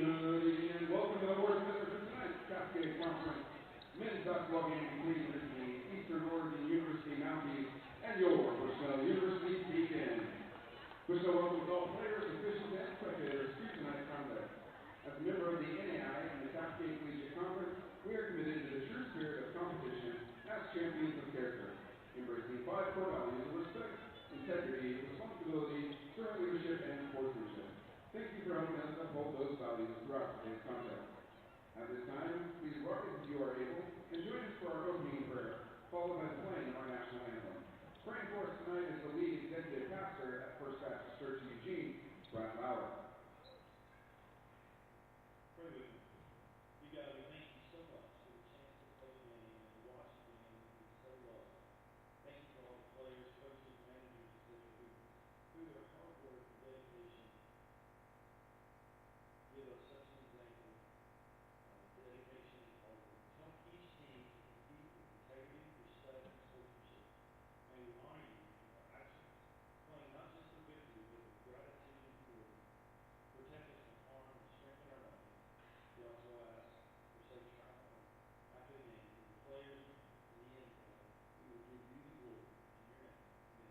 Good evening and welcome to the board for tonight's Cascade Conference. Men's basketball game between Eastern Oregon University Mounties and your Bushnell University Beacon. Bushnell welcomes all players, officials, and spectators to tonight's contest. As a member of the NAI and the Cascade Collegiate Conference, we are committed to the true spirit of competition as champions of character, embracing 5 core values of respect, integrity, responsibility, servant leadership, and sportsmanship. Thank you for helping us uphold those values throughout today's contest. At this time, please rise if you are able and join us for our opening prayer, followed by playing our national anthem. Praying for us tonight is the lead executive pastor at First Baptist Church in Eugene, Brad Lauer. Pray with me. You God, we thank you so much for the chance to play the game and to watch the game we so love. Thank you for all the players, coaches, managers, etc. who through their hard work and dedication give us such an example of dedication of help each team to compete with integrity, respect, and sportsmanship. May we honor you with our actions, playing not just for victory, but with gratitude and purity. Protect us from harm and strengthen our bodies. We also ask for safe travel after the game for the players and the end product. We will give you the glory in your name. Amen.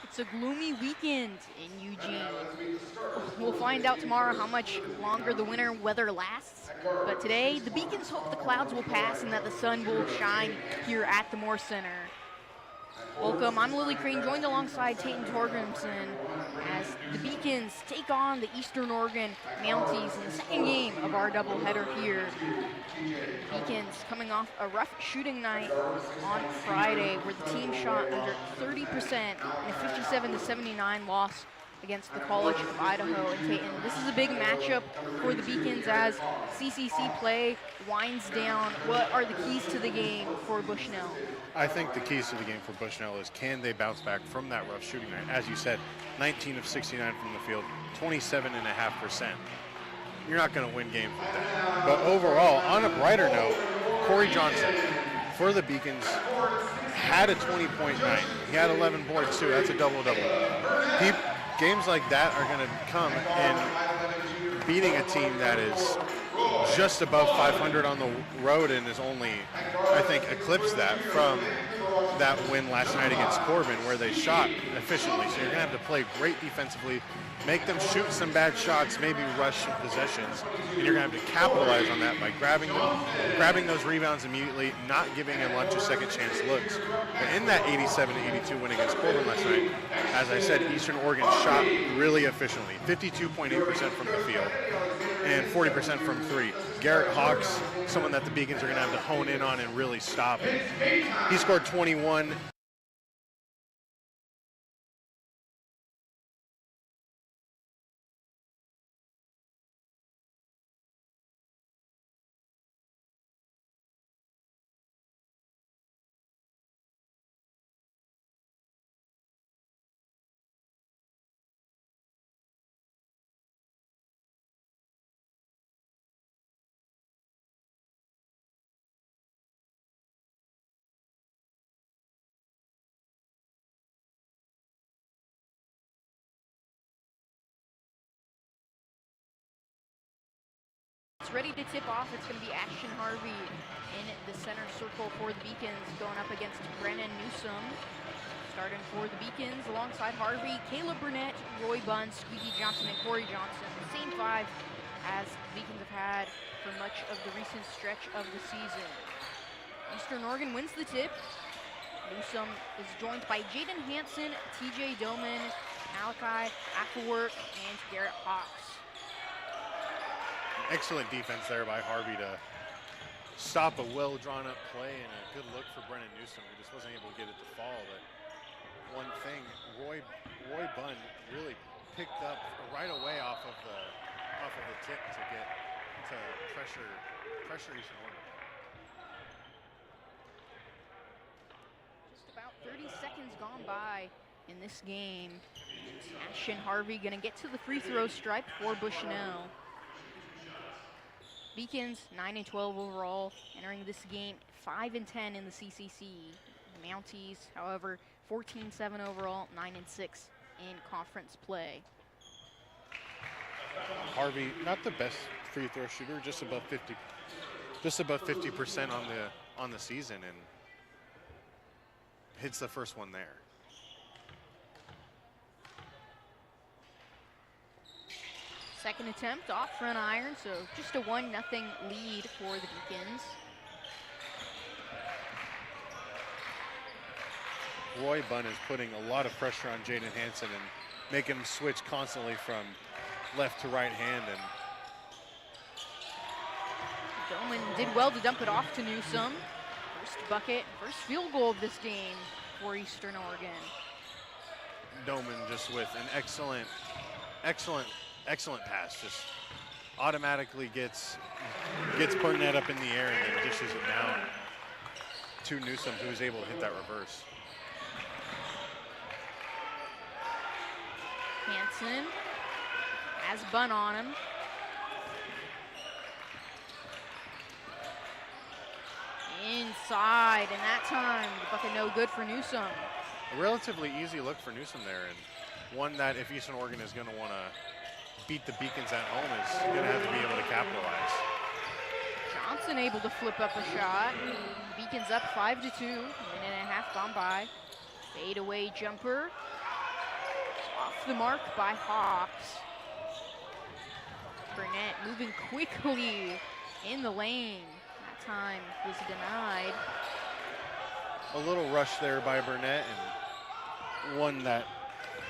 It's a gloomy weekend in Eugene. We'll find out tomorrow how much longer the winter weather lasts. But today, the Beacons hope the clouds will pass and that the sun will shine here at the Moore Center. Welcome, I'm Lily Crane, joined alongside Tayton Torgrimson as the Beacons take on the Eastern Oregon Mounties in the second game of our doubleheader here. Beacons coming off a rough shooting night on Friday where the team shot under 30% in a 57-79 loss against the College of Idaho. And Tayton, this is a big matchup for the Beacons as CCC play winds down. What are the keys to the game for Bushnell? I think the keys to the game for Bushnell is can they bounce back from that rough shooting night? As you said, 19 of 69 from the field, 27.5%. You're not going to win games with that. But overall, on a brighter note, Corey Johnson for the Beacons had a 20-point night. He had 11 boards too. That's a double-double. Games like that are going to come in beating a team that is just above 500 on the road and is only, I think, eclipsed that from that win last night against Corbin where they shot efficiently. So you're going to have to play great defensively, make them shoot some bad shots, maybe rush some possessions, and you're going to have to capitalize on that by grabbing those rebounds immediately, not giving a bunch of second chance looks. But in that 87-82 win against Corbin last night, as I said, Eastern Oregon shot really efficiently, 52.8% from the field and 40% from three. Garrett Hawks, someone that the Beacons are going to have to hone in on and really stop. He scored 21. ready to tip off. It's going to be Ashton Harvey in the center circle for the Beacons, going up against Brennan Newsom. Starting for the Beacons alongside Harvey, Caleb Burnett, Roy Bunn, Squeaky Johnson, and Corey Johnson. The same five as the Beacons have had for much of the recent stretch of the season. Eastern Oregon wins the tip. Newsom is joined by Jaden Hansen, TJ Doman, Malachi Applework, and Garrett Hawks. Excellent defense there by Harvey to stop a well-drawn-up play and a good look for Brennan Newsom, who just wasn't able to get it to fall. But one thing, Roy Bunn really picked up right away off of the tip to get to pressure Eastern Oregon. Just about 30 seconds gone by in this game. Ashton Harvey gonna get to the free throw stripe for Bushnell. Beacons 9-12 overall, entering this game 5-10 in the CCC. The Mounties, however, 14-7 overall, 9-6 in conference play. Harvey, not the best free throw shooter, just above 50% on the season, and hits the first one there. Second attempt off front iron, so just a 1-0 lead for the Beacons. Roy Bunn is putting a lot of pressure on Jaden Hansen and making him switch constantly from left to right hand. And Doman did well to dump it off to Newsom. First bucket, first field goal of this game for Eastern Oregon. Doman just with an excellent pass. Just automatically gets Burnett up in the air and then dishes it down to Newsom, who was able to hit that reverse. Hansen has Bunn on him. Inside, and that time, the bucket no good for Newsom. A relatively easy look for Newsom there, and one that if Eastern Oregon is going to want to beat the Beacons at home is going to have to be able to capitalize. Johnson able to flip up a shot. Beacons up 5-2, minute and a half gone by. Fade away jumper. Off the mark by Hawks. Burnett moving quickly in the lane. That time was denied. A little rush there by Burnett, and one that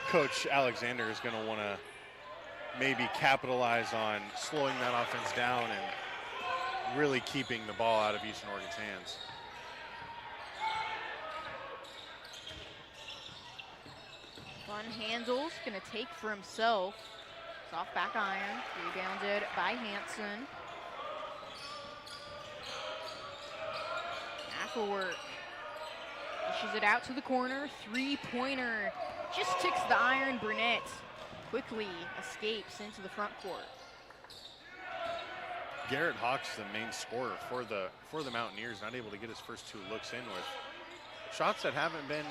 Coach Alexander is going to want to maybe capitalize on slowing that offense down and really keeping the ball out of Eastern Oregon's hands. Bunn handles, gonna take for himself. Soft back iron, rebounded by Hansen. Applework dishes it out to the corner, three-pointer. Just ticks the iron. Burnett quickly escapes into the front court. Garrett Hawks, the main scorer for the Mountaineers, not able to get his first two looks in with shots that haven't been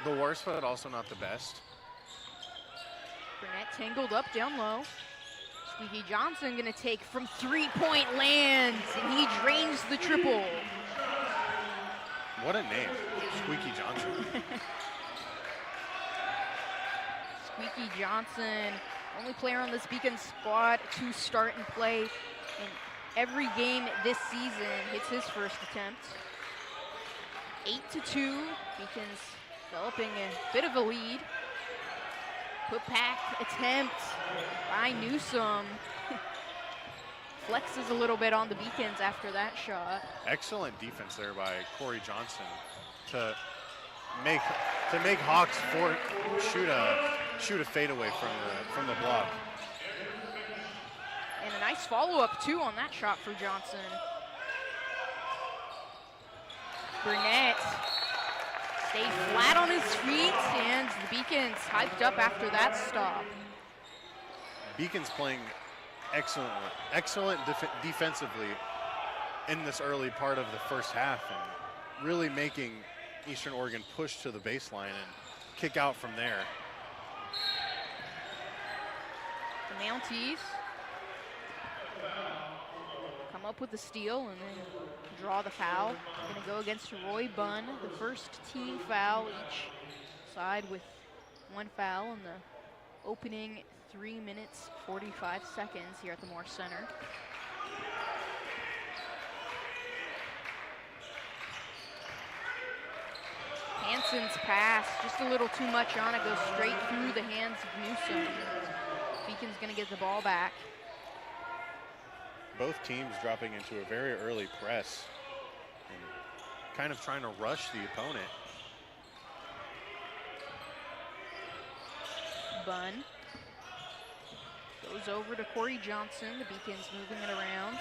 the worst, but also not the best. Burnett tangled up down low. Squeaky Johnson gonna take from three-point lands, and he drains the triple. What a name, Squeaky Johnson. Squeaky Johnson, only player on this Beacon squad to start and play in every game this season, hits his first attempt. 8-2, Beacons developing a bit of a lead. Put back attempt by Newsom. Flexes a little bit on the Beacons after that shot. Excellent defense there by Corey Johnson to make Hawks shoot a fadeaway from the block. And a nice follow-up too on that shot for Johnson. Burnett stayed flat on his feet, and the Beacons hyped up after that stop. Beacons playing excellent defensively in this early part of the first half, and really making Eastern Oregon push to the baseline and kick out from there. The Mounties up with the steal and then draw the foul. Going to go against Roy Bunn, the first team foul, each side with 1 foul in the opening 3 minutes, 45 seconds here at the Moore Center. Hanson's pass, just a little too much on it, goes straight through the hands of Newsom. Beacon's going to get the ball back. Both teams dropping into a very early press and kind of trying to rush the opponent. Bunn goes over to Corey Johnson. The Beacon's moving it around.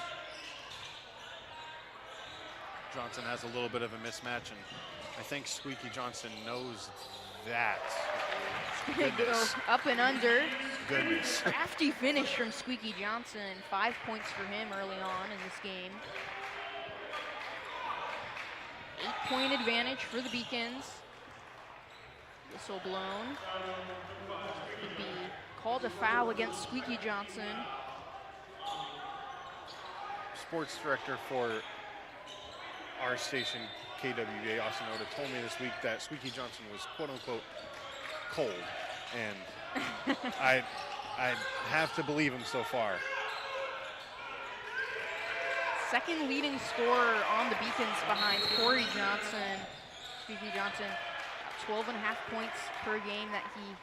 Johnson has a little bit of a mismatch, and I think Squeaky Johnson knows that. Go up and under. Goodness. Crafty finish from Squeaky Johnson. 5 points for him early on in this game. 8-point advantage for the Beacons. Whistle blown. Could be called a foul against Squeaky Johnson. Sports director for our station, KWA Austin Oda, told me this week that Squeaky Johnson was quote-unquote cold, and I have to believe him so far. Second leading scorer on the Beacons behind Corey Johnson. Squeaky Johnson, 12.5 points per game that he is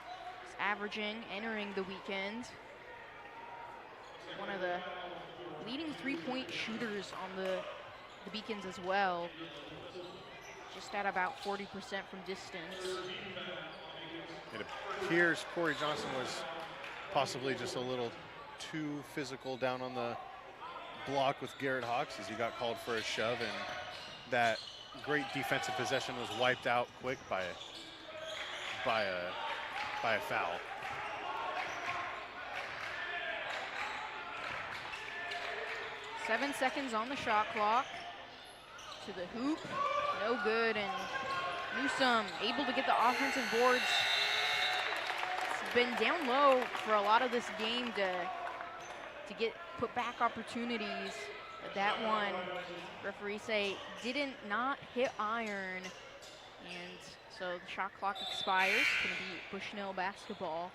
averaging entering the weekend. One of the leading 3-point shooters on the Beacons as well. Just at about 40% from distance. It appears Corey Johnson was possibly just a little too physical down on the block with Garrett Hawks as he got called for a shove, and that great defensive possession was wiped out quick by a foul. Seven seconds on the shot clock. To the hoop, no good, and Newsom able to get the offensive boards. It's been down low for a lot of this game to get put back opportunities. But that one, referees say, didn't not hit iron. And so the shot clock expires. It's going to be Bushnell basketball.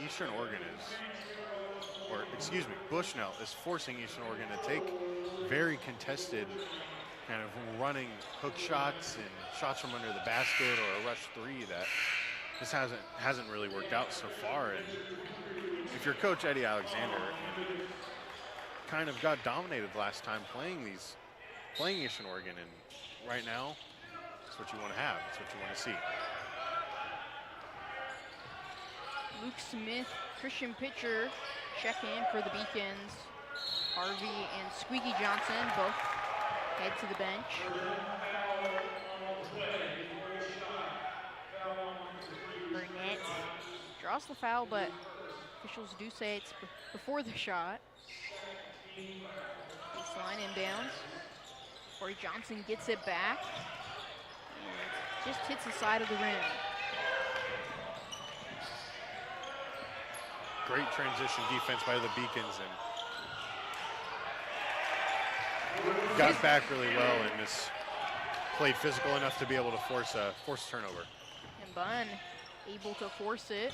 Eastern Oregon Bushnell is forcing Eastern Oregon to take very contested kind of running hook shots and shots from under the basket or a rush three that this hasn't really worked out so far. And if you're Coach Eddie Alexander, and kind of got dominated last time playing Eastern Oregon, and right now that's what you want to have. That's what you want to see. Luke Smith, Christian Pitcher check in for the Beacons. Harvey and Squeaky Johnson both head to the bench. Burnett draws the foul, but officials do say it's before the shot. Baseline inbounds. Corey Johnson gets it back and just hits the side of the rim. Great transition defense by the Beacons, and got back really well, and this played physical enough to be able to force a turnover. And Bunn able to force it.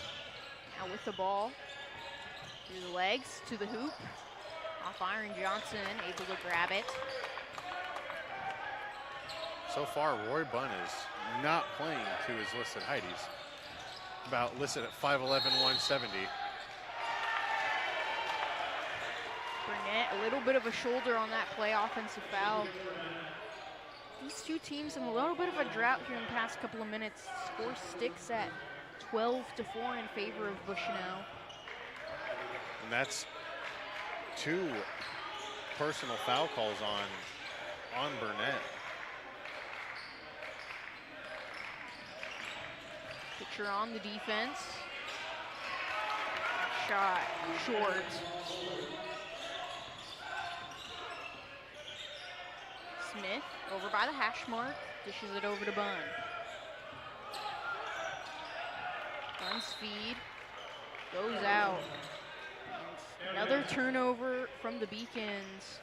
Now with the ball through the legs to the hoop. Off iron, Johnson able to grab it. So far, Roy Bunn is not playing to his listed height. He's about listed at 5'11", 170. Burnett, a little bit of a shoulder on that play, offensive foul. These two teams in a little bit of a drought here in the past couple of minutes. Score sticks at 12-4 in favor of Bushnell. And that's 2 personal foul calls on Burnett. Pitcher on the defense. Shot short. Smith over by the hash mark, dishes it over to Bunn. Bunn's feed goes out. And another turnover from the Beacons.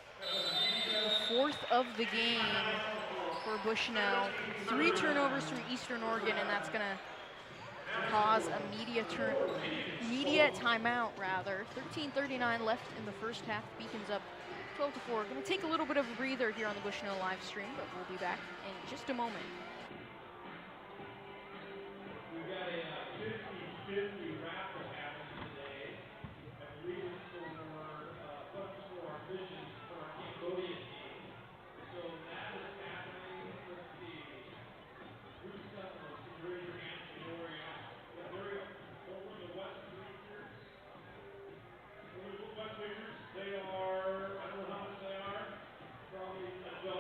4th of the game for Bushnell. 3 turnovers from Eastern Oregon, and that's going to cause a media timeout, rather. 13:39 left in the first half. Beacons up 12-4. Going to take a little bit of a breather here on the Bushnell live stream, but we'll be back in just a moment. We've got a 50-50 raffle happening today. I believe it's for funds for our vision for our Cambodia team. So that is happening. Let's see. Who's got those? Raise your hand for your yeah, there we go. Over the West Bleachers. Over the West Bleachers. They are, I don't know how much they are. Probably $1.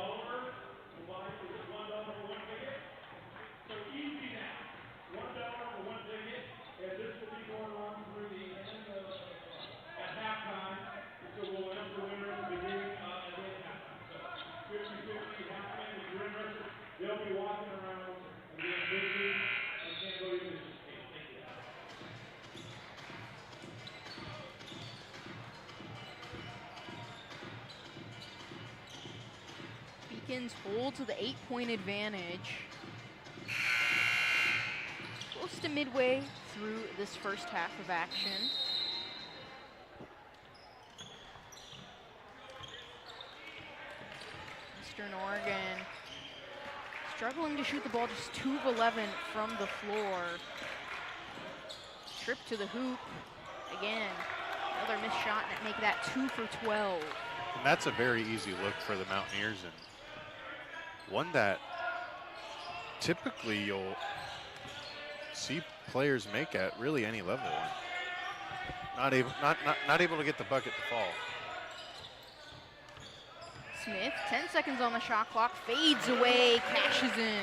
Why is it $1 for one ticket? So easy now. $1 for one ticket, and this will be going on through the end of at halftime. So we'll announce the winner at the beginning at the halftime. So 50-50 halftime. If you're interested, they'll be walking around and being busy and can't go to this game. Thank you. Beacons hold to the 8-point advantage. Close to midway through this first half of action. Eastern Oregon struggling to shoot the ball, just 2 of 11 from the floor. Trip to the hoop. Again, another missed shot, and make that 2 for 12. And that's a very easy look for the Mountaineers, and one that typically you'll see players make at really any level. Not able to get the bucket to fall. Smith, 10 seconds on the shot clock, fades away, cashes in.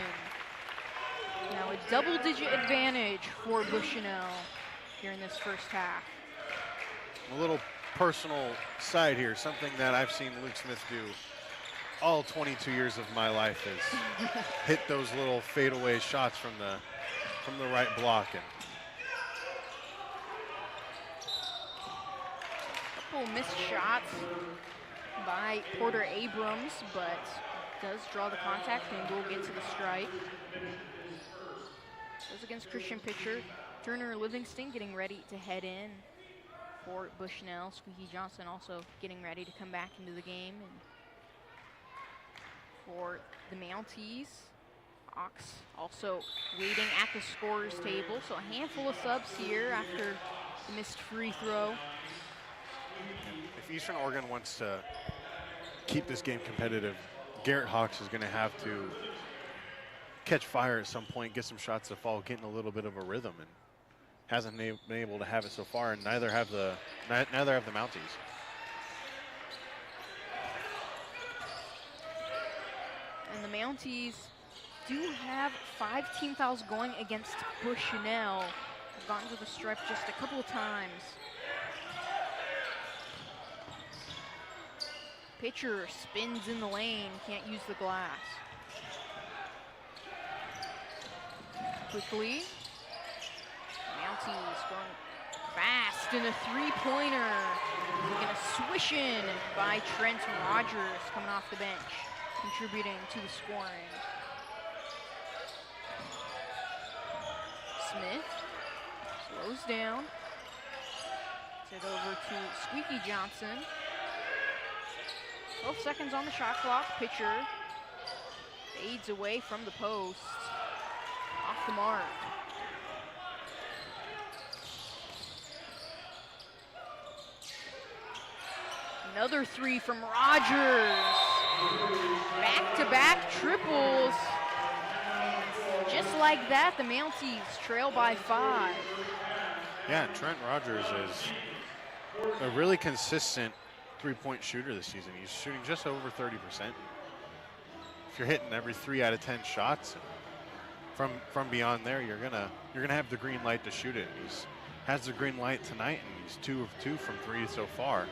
Now a double-digit advantage for Bushnell here in this first half. A little personal side here, something that I've seen Luke Smith do all 22 years of my life is hit those little fadeaway shots from the right block. And couple missed shots by Porter Abrams, but does draw the contact and will get to the strike. Goes against Christian Pitcher. Turner Livingston getting ready to head in for Bushnell. Squeaky Johnson also getting ready to come back into the game. And for the Mounties, Hawks also waiting at the scorer's table. So a handful of subs here after the missed free throw. If Eastern Oregon wants to keep this game competitive, Garrett Hawks is going to have to catch fire at some point, get some shots to fall, getting a little bit of a rhythm, and hasn't been able to have it so far, and neither have the Mounties. And the Mounties do have 5 team fouls going against Bushnell. They've gotten to the stripe just a couple of times. Pitcher spins in the lane, can't use the glass. Quickly, Mounties going fast in a three-pointer. We're gonna swish in by Trent Rogers coming off the bench, contributing to the scoring. Smith slows down. Gets it over to Squeaky Johnson. 12 seconds on the shot clock. Pitcher fades away from the post. Off the mark. Another three from Rogers. Back-to-back triples. Just like that, the Mounties trail by 5. Yeah, Trent Rogers is a really consistent three-point shooter this season. He's shooting just over 30%. If you're hitting every 3 out of 10 shots from beyond there, you're gonna have the green light to shoot it. He's has the green light tonight, and he's 2 of 2 from 3 so far.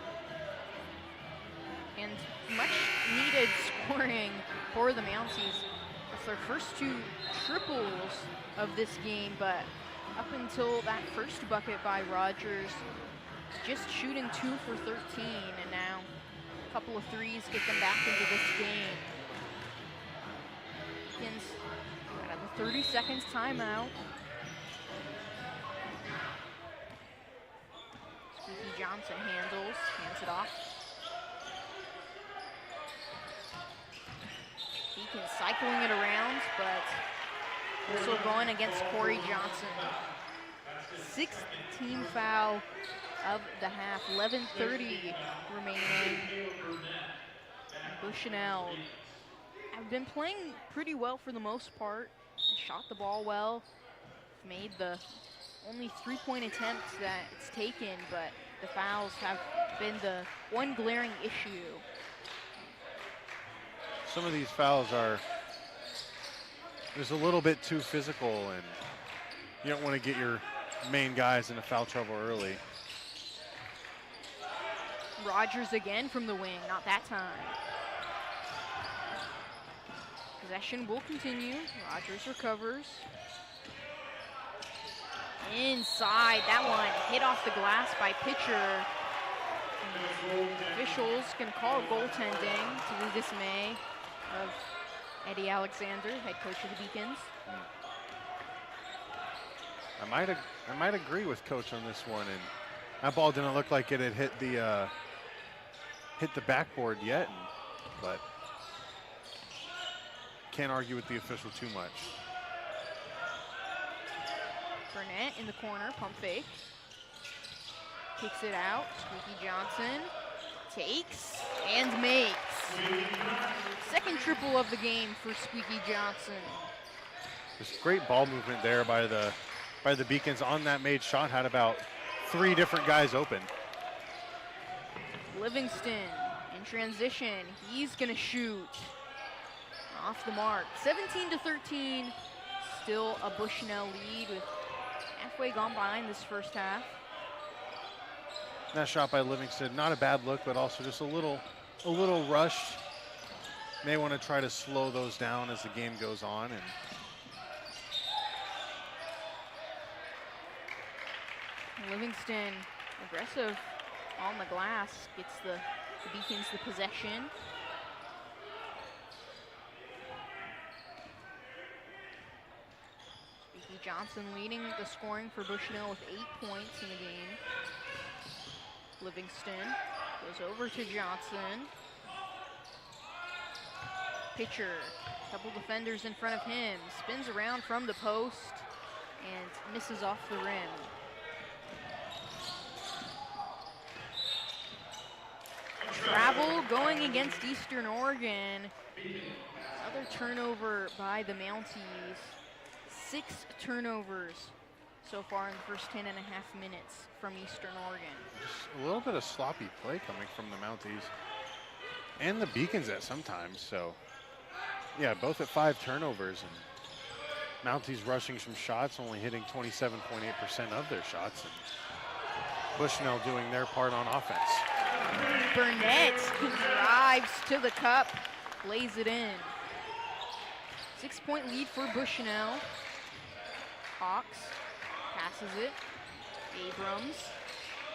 And much needed scoring for the Mounties. It's their first 2 triples of this game, but up until that first bucket by Rogers, just shooting 2 for 13, and now a couple of threes get them back into this game. 30 seconds timeout. Squeaky Johnson hands it off. Beacon cycling it around, but whistle going against Corey Johnson. 6th team foul of the half, 11:30 remaining. Bushnell have been playing pretty well for the most part, shot the ball well, made the only 3-point attempts that it's taken, but the fouls have been the one glaring issue. Some of these fouls are just a little bit too physical, and you don't want to get your main guys into foul trouble early. Rogers again from the wing, not that time. Possession will continue. Rogers recovers. Inside, that one hit off the glass by pitcher. Officials can call goaltending to the dismay of Eddie Alexander, head coach of the Beacons. I might agree with coach on this one, and that ball didn't look like it had hit the backboard yet, but can't argue with the official too much. Burnett in the corner, pump fake. Kicks it out, Squeaky Johnson takes and makes. Second triple of the game for Squeaky Johnson. Just great ball movement there by the Beacons on that made shot. Had about 3 different guys open. Livingston in transition, he's gonna shoot. Off the mark, 17-13. Still a Bushnell lead with halfway gone by in this first half. That shot by Livingston, not a bad look, but also just a little rushed. May want to try to slow those down as the game goes on. And Livingston aggressive on the glass, gets the Beacons the possession. Squeaky Johnson leading the scoring for Bushnell with 8 points in the game. Livingston goes over to Johnson. Pitcher, couple defenders in front of him, spins around from the post and misses off the rim. Travel going against Eastern Oregon. Another turnover by the Mounties. 6 turnovers so far in the first 10 and a half minutes from Eastern Oregon. just a little bit of sloppy play coming from the Mounties and the Beacons at sometimes. So yeah, both at 5 turnovers, and Mounties rushing some shots, only hitting 27.8% of their shots, and Bushnell doing their part on offense. Burnett drives to the cup, lays it in. 6-point lead for Bushnell. Hawks passes it. Abrams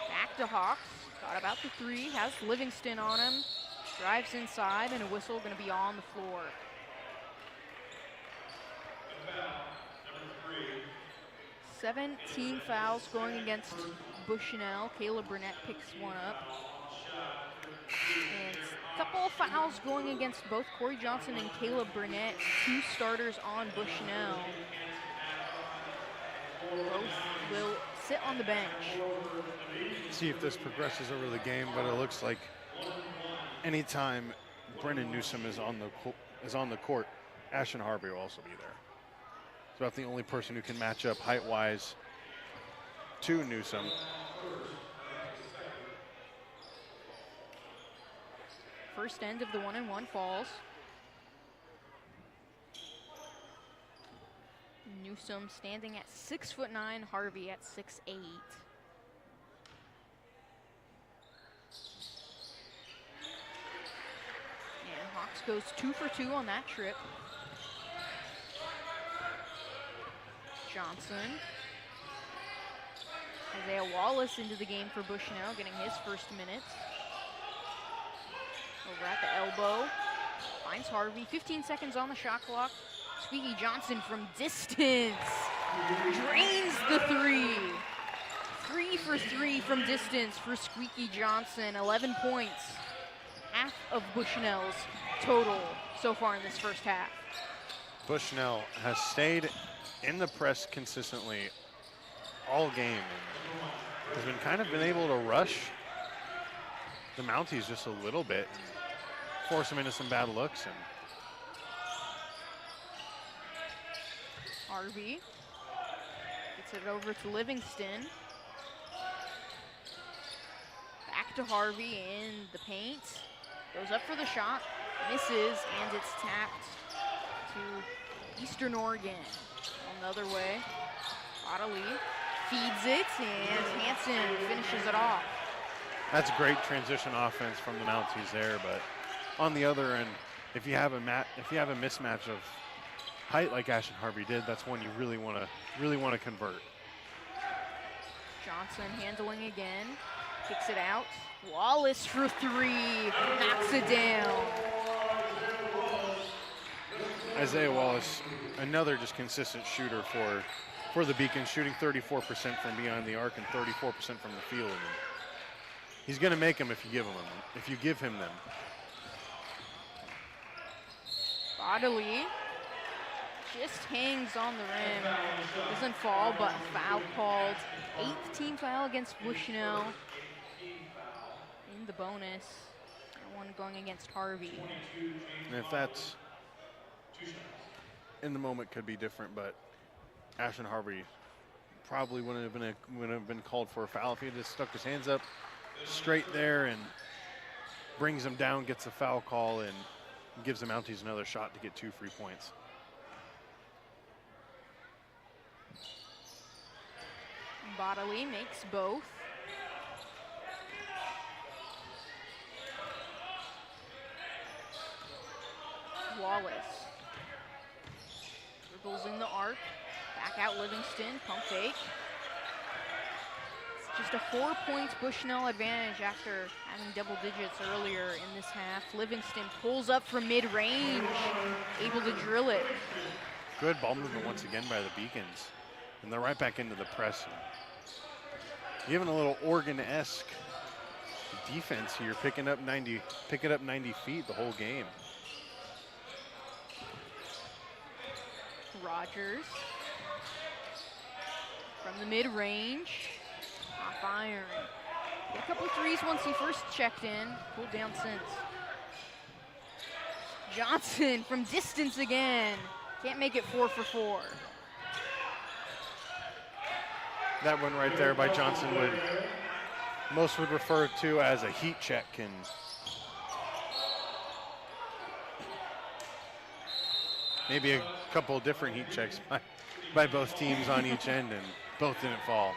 back to Hawks. Thought about the 3, has Livingston on him. Drives inside, and a whistle going to be on the floor. Number 3. 17 fouls going against Bushnell. Caleb Burnett picks one up. And a couple of fouls going against both Corey Johnson and Caleb Burnett, 2 starters on Bushnell. Both will sit on the bench. See if this progresses over the game, but it looks like anytime Brendan Newsom is on the court, Ashton Harvey will also be there. It's about the only person who can match up height-wise to Newsom. First end of the 1-and-1 falls. Newsom standing at 6'9", Harvey at 6'8". And Hawks goes 2 for 2 on that trip. Johnson. Isaiah Wallace into the game for Bushnell, getting his first minutes. Over at the elbow, finds Harvey, 15 seconds on the shot clock. Squeaky Johnson from distance drains the three. 3 for 3 from distance for Squeaky Johnson, 11 points. Half of Bushnell's total so far in this first half. Bushnell has stayed in the press consistently all game and has been able to rush the Mounties just a little bit, force them into some bad looks. And Harvey gets it over to Livingston. Back to Harvey in the paint. Goes up for the shot, misses, and it's tapped to Eastern Oregon. On the other way, Ottilie feeds it, and Hansen finishes it off. that's great transition offense from the Mounties there, but on the other end, if you have a mismatch of height like Ashton Harvey did, that's one you really want to convert. Johnson handling again, kicks it out. Wallace for three, knocks it down. Isaiah Wallace, another just consistent shooter for the Beacons, shooting 34% from beyond the arc and 34% from the field. And he's going to make them if you give him them. Ottilie just hangs on the rim, doesn't fall, but foul called. 8th team foul against Bushnell in the bonus, and one going against Harvey. And if that's in the moment, could be different, but Ashton Harvey probably wouldn't have been called for a foul if he had just stuck his hands up straight there and brings him down, gets a foul call, and gives the Mounties another shot to get 2 free points. Ottilie makes both. Wallace dribbles in the arc, back out Livingston, pump fake. It's just a 4-point Bushnell advantage after having double digits earlier in this half. Livingston pulls up from mid-range, able to drill it. Good ball movement once again by the Beacons, and they're right back into the press. Giving a little Oregon-esque defense here, picking up 90 feet the whole game. Rogers from the mid-range, off iron. Hit a couple threes once he first checked in, pulled down since. Johnson from distance again, can't make it 4 for 4. That one right there by Johnson most would refer to as a heat check, and maybe a couple of different heat checks by both teams on each end, and both didn't fall.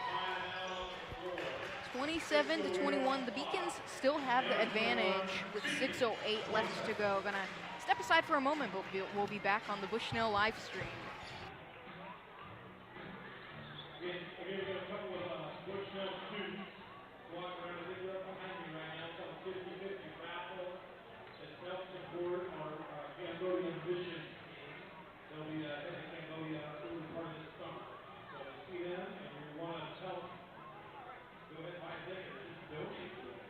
27-21, the Beacons still have the advantage with 6:08 left to go. Gonna step aside for a moment, but we'll be back on the Bushnell live stream. Again, we got a couple of Bushnell students walking around. I think they're up behind me right now. Some 50-50 raffle that helps support our Cambodian Vision team. They'll be in Cambodia early part of this summer. So to see them, and we want to help, go ahead and buy a ticket or just donate to it.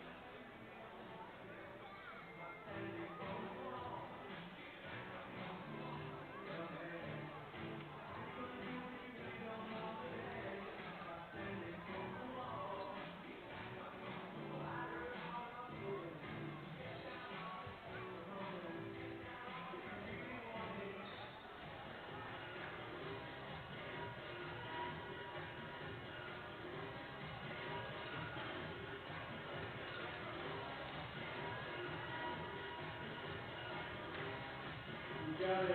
We got a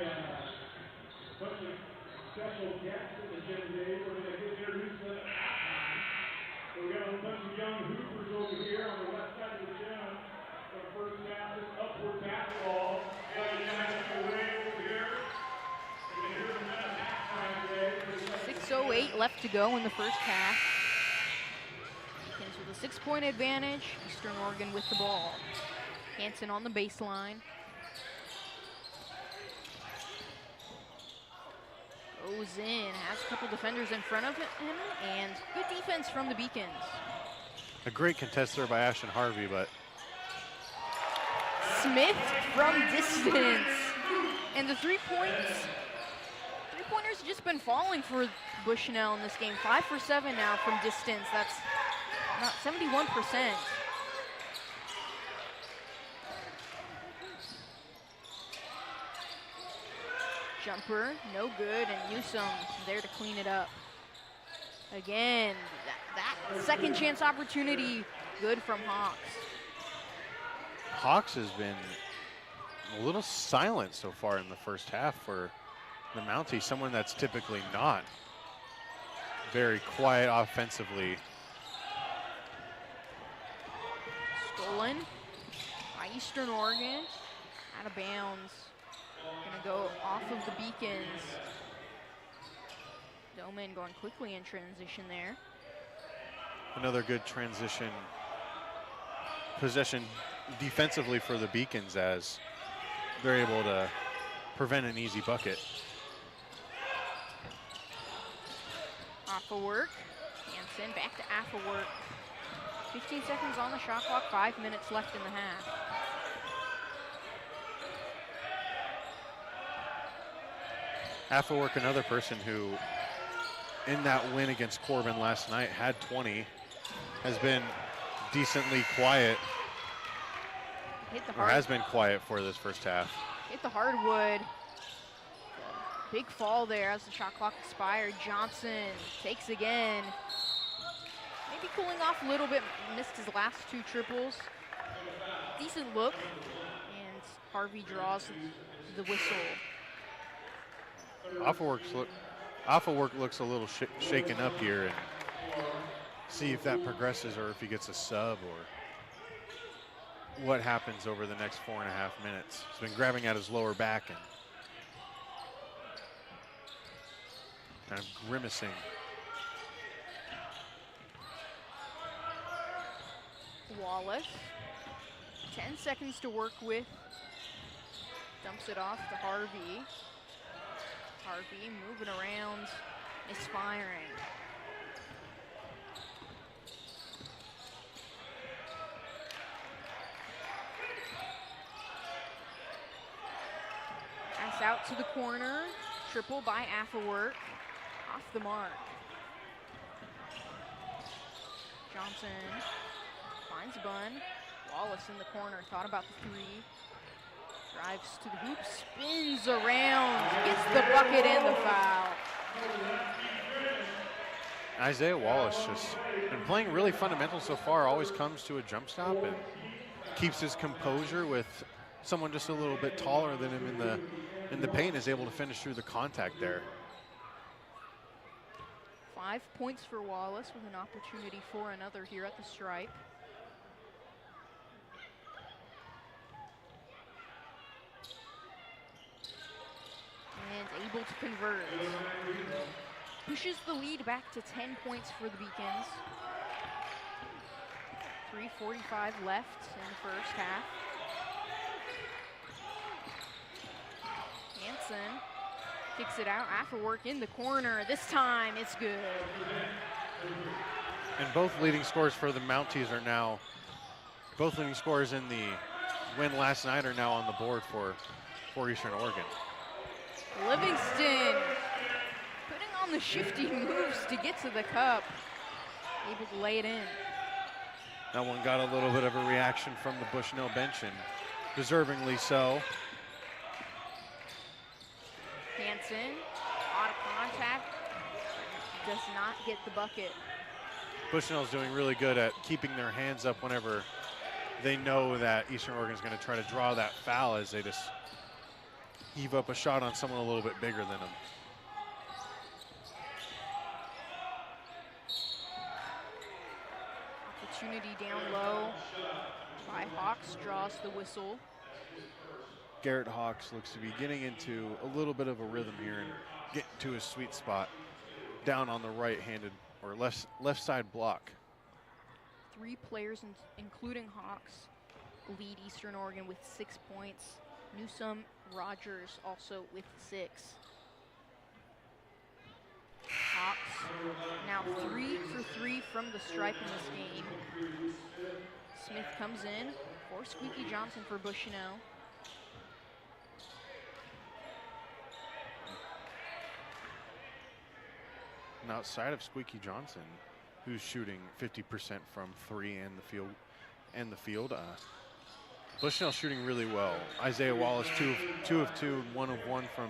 bunch of special guests in the gym today. We're going to get introduced to them at halftime. So we got a bunch of young hoopers over here on the left side of the gym. For the first half, this upward basketball. And guys away over here. We're going to hear them at halftime today. 6:08 left to go in the first half. Beacons with a 6-point advantage. Eastern Oregon with the ball. Hansen on the baseline. goes in, has a couple defenders in front of him, and good defense from the Beacons. A great contest there by Ashton Harvey, but Smith from distance. And the three-pointers have just been falling for Bushnell in this game. 5 for 7 now from distance. That's not 71%. Jumper, no good, and Newsom there to clean it up. Again, that second chance opportunity, good from Hawks. Hawks has been a little silent so far in the first half for the Mountie, someone that's typically not very quiet offensively. Stolen by Eastern Oregon, out of bounds. Gonna go off of the Beacons. Doman going quickly in transition there. Another good transition possession defensively for the Beacons, as they're able to prevent an easy bucket. Off of work, Hansen back to Affelwork. 15 seconds on the shot clock, 5 minutes left in the half. Affelwork, another person who, in that win against Corbin last night, had 20, has been decently quiet, or has been quiet for this first half. Hit the hardwood. Big fall there as the shot clock expired. Johnson takes again. Maybe cooling off a little bit, missed his last 2 triples. Decent look, and Harvey draws the whistle. Affelwork looks a little shaken up here, and see if that progresses or if he gets a sub or what happens over the next 4.5 minutes. He's been grabbing at his lower back and kind of grimacing. Wallace, 10 seconds to work with. Dumps it off to Harvey. Harvey moving around, misfiring. Pass out to the corner. Triple by Affelwork. Off the mark. Johnson finds Bunn. Wallace in the corner. Thought about the 3. Drives to the hoop. Spins around. Gets the bucket and the foul. Isaiah Wallace just been playing really fundamental so far. Always comes to a jump stop and keeps his composure with someone just a little bit taller than him in the paint, is able to finish through the contact there. 5 points for Wallace with an opportunity for another here at the stripe. And able to convert. Pushes the lead back to 10 points for the Beacons. 3:45 left in the first half. Hansen kicks it out. Affelwork in the corner. This time it's good. And both leading scorers for the Mounties are now, both leading scorers in the win last night are now on the board for Eastern Oregon. Livingston putting on the shifty moves to get to the cup. Able to lay it in. That one got a little bit of a reaction from the Bushnell bench, and deservingly so. Hansen, out of contact, does not get the bucket. Bushnell's doing really good at keeping their hands up whenever they know that Eastern Oregon's going to try to draw that foul, as they just heave up a shot on someone a little bit bigger than them. Opportunity down low by Hawks, draws the whistle. Garrett Hawks looks to be getting into a little bit of a rhythm here and getting to his sweet spot down on the right-handed or left side block. 3 players, including Hawks, lead Eastern Oregon with 6 points. Newsom, Rogers also with 6. now 3 for 3 from the stripe in this game. Smith comes in for Squeaky Johnson for Bushnell. And outside of Squeaky Johnson, who's shooting 50% from 3 and the field, Bushnell shooting really well. Isaiah Wallace, 2 of 2, 1 of 1 from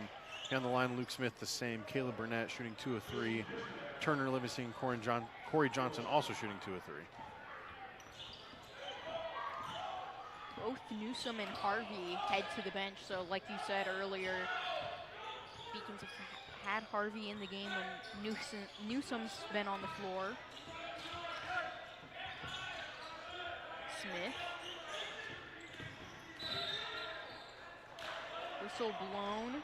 down the line. Luke Smith the same. Caleb Burnett shooting 2 of 3. Turner Livingston, Corey Johnson also shooting 2 of 3. Both Newsom and Harvey head to the bench. So like you said earlier, Beacons have had Harvey in the game when Newsom's been on the floor. Smith. Whistle blown.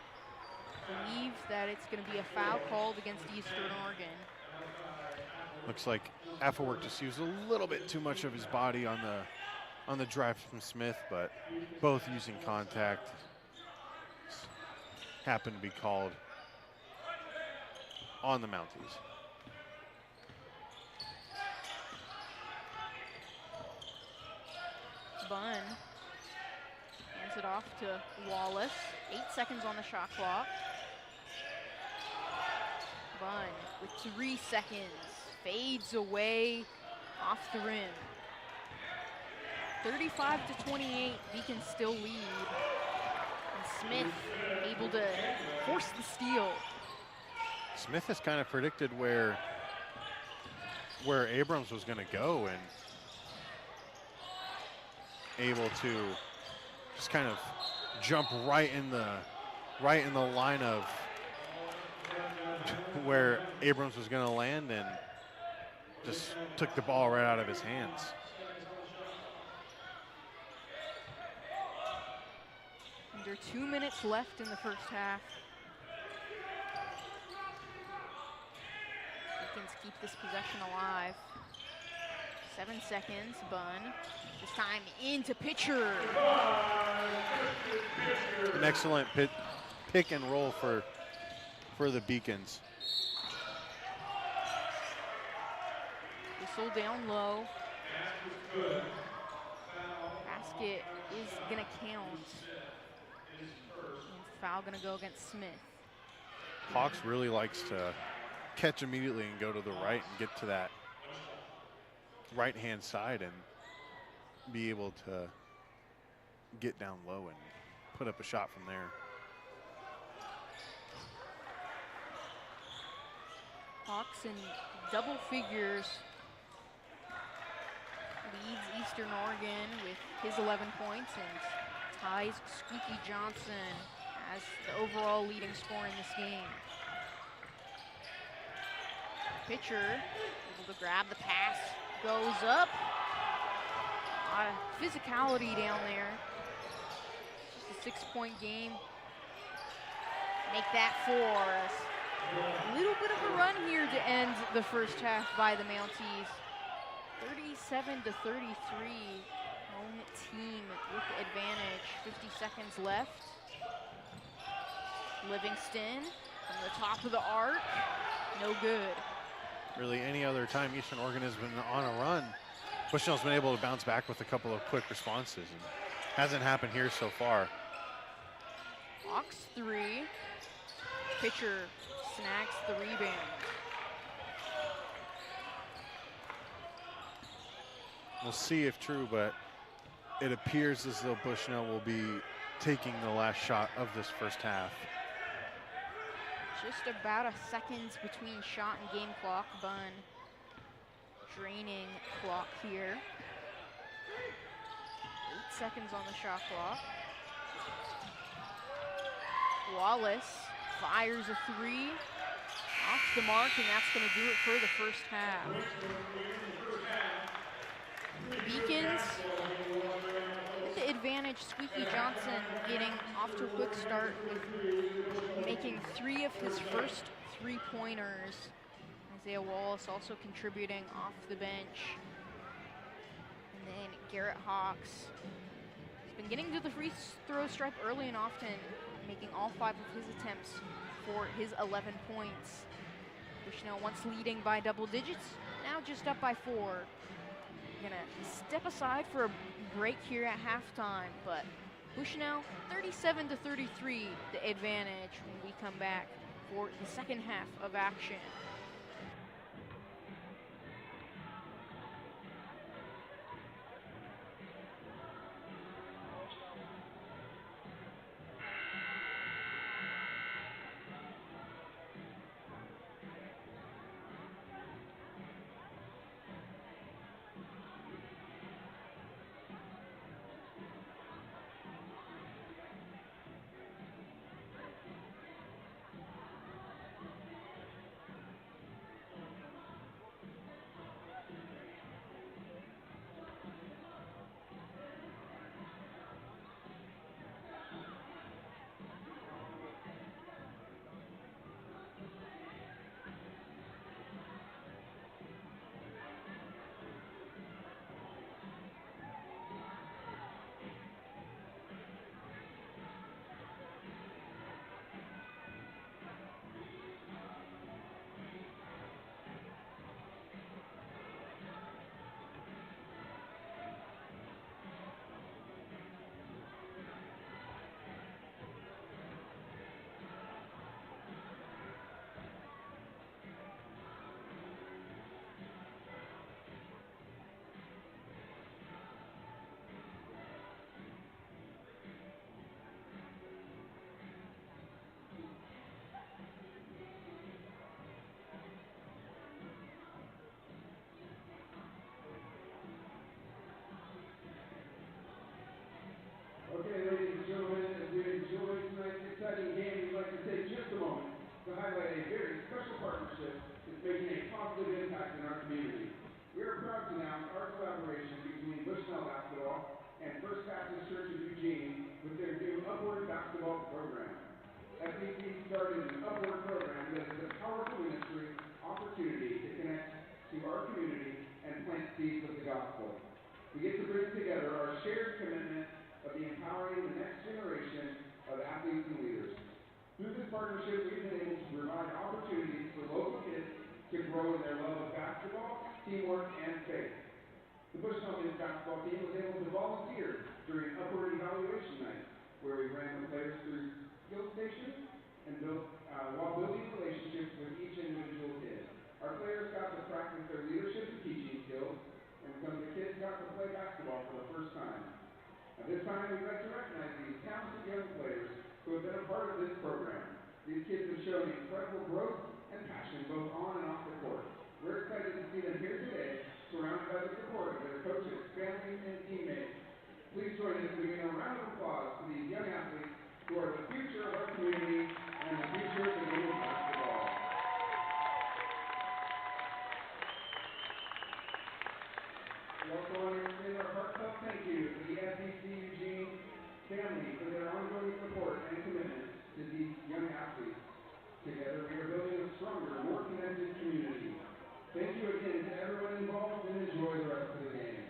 Believe that it's going to be a foul called against Eastern Oregon. Looks like Affelwerk just used a little bit too much of his body on the drive from Smith, but both using contact. Happened to be called on the Mounties. Bunn hands it off to Wallace. 8 seconds on the shot clock. Bunn with 3 seconds. Fades away off the rim. 35-28, Beacons still lead. And Smith able to force the steal. Smith has kind of predicted where Abrams was going to go and able to just kind of jump right in the line of where Abrams was going to land and just took the ball right out of his hands. Under 2 minutes left in the first half. Beacons keep this possession alive. 7 seconds, Bunn. This time into Pitcher. An excellent pick and roll for the Beacons. Whistle down low. Basket is gonna count. And foul gonna go against Smith. Hawks really likes to catch immediately and go to the right and get to that right-hand side and be able to get down low and put up a shot from there. Hawks in double figures leads Eastern Oregon with his 11 points and ties Squeaky Johnson as the overall leading scorer in this game. Pitcher able to grab the pass, goes up. A lot of physicality down there. Just a 6-point game. Make that 4. A little bit of a run here to end the first half by the Mounties. 37-33. Home team with the advantage. 50 seconds left. Livingston from the top of the arc. No good. Really, any other time Eastern Oregon has been on a run, Bushnell's been able to bounce back with a couple of quick responses, and hasn't happened here so far. Hawks 3. Pitcher snags the rebound. We'll see if true, but it appears as though Bushnell will be taking the last shot of this first half. Just about a second between shot and game clock. Bunn draining clock here. 8 seconds on the shot clock. Wallace fires a 3 off the mark, and that's going to do it for the first half. Beacons with the advantage. Squeaky Johnson getting off to a quick start with making 3 of his first 3-pointers. Isaiah Wallace also contributing off the bench. And then Garrett Hawks has been getting to the free throw stripe early and often, making all 5 of his attempts for his 11 points. Bushnell once leading by double digits, now just up by 4. Gonna step aside for a break here at halftime, but Bushnell 37-33, the advantage when we come back for the second half of action. Okay, ladies and gentlemen, as we enjoy tonight's exciting game, we'd like to take just a moment to highlight a very special partnership that's making a positive impact in our community. We are proud to announce our collaboration between Bushnell Basketball and First Baptist Church of Eugene with their new Upward Basketball program. FBC started an Upward program that is a powerful ministry opportunity to connect to our community and plant seeds of the gospel. We get to bring together our shared commitment of the empowering the next generation of athletes and leaders. Through this partnership, we've been able to provide opportunities for local kids to grow in their love of basketball, teamwork, and faith. The Bushnell men's basketball team was able to volunteer during Upward Evaluation Night, where we ran the players through skill stations and while building relationships with each individual kid. Our players got to practice their leadership and teaching skills, and some of the kids got to play basketball for the first time. At this time, we'd like to recognize these talented young players who have been a part of this program. These kids have shown incredible growth and passion both on and off the court. We're excited to see them here today, surrounded by the support of their coaches, families, and teammates. Please join us in giving a round of applause to these young athletes who are the future of our community and the future of the game of basketball. We also want to extend our heartfelt thank you to the FBC Eugene family for their ongoing support and commitment to these young athletes. Together, we are building a stronger, more connected community. Thank you again to everyone involved, and enjoy the rest of the game.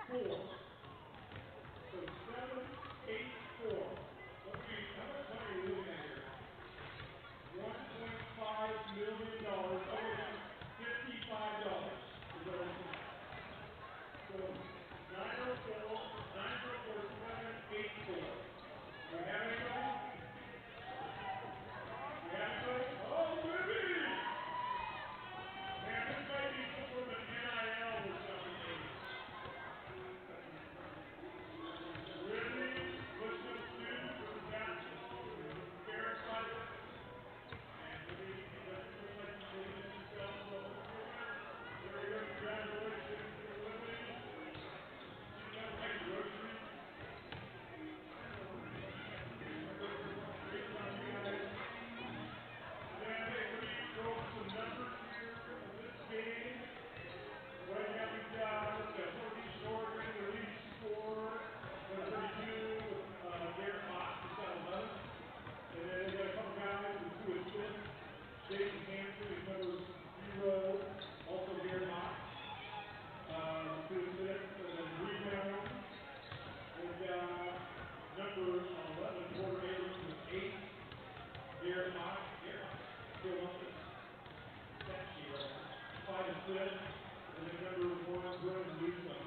4. So 7, 8, 4. Okay, how much money are we looking at here? $1.5 million. Other than $55. Is that what I'm So 904, 904, 7, 8, 4. Do we have anybody? We have anybody? Oh, baby! Man, this might be some sort of an NIL or something. Really? Bushnell student from the Baptist. Very excited. And really, it doesn't look like he's doing this himself. So, very good. Congratulations to the women. You know, like groceries. Great job, you guys. Then they throw some numbers here in this game. Right now we've got Cody Shorten, the lead scorer, 32, Garrett Fox, who's got 11. And then they got a couple guys who are fifth. Jason Hanson, who's number 0, also Garrett Fox, who is fifth. And then rebound, we've got number 11, Porter Ayers, who's 8th. Garrett Fox, still on the stat sheet right now. 5 assists. And then number 1, Brennan Newsom.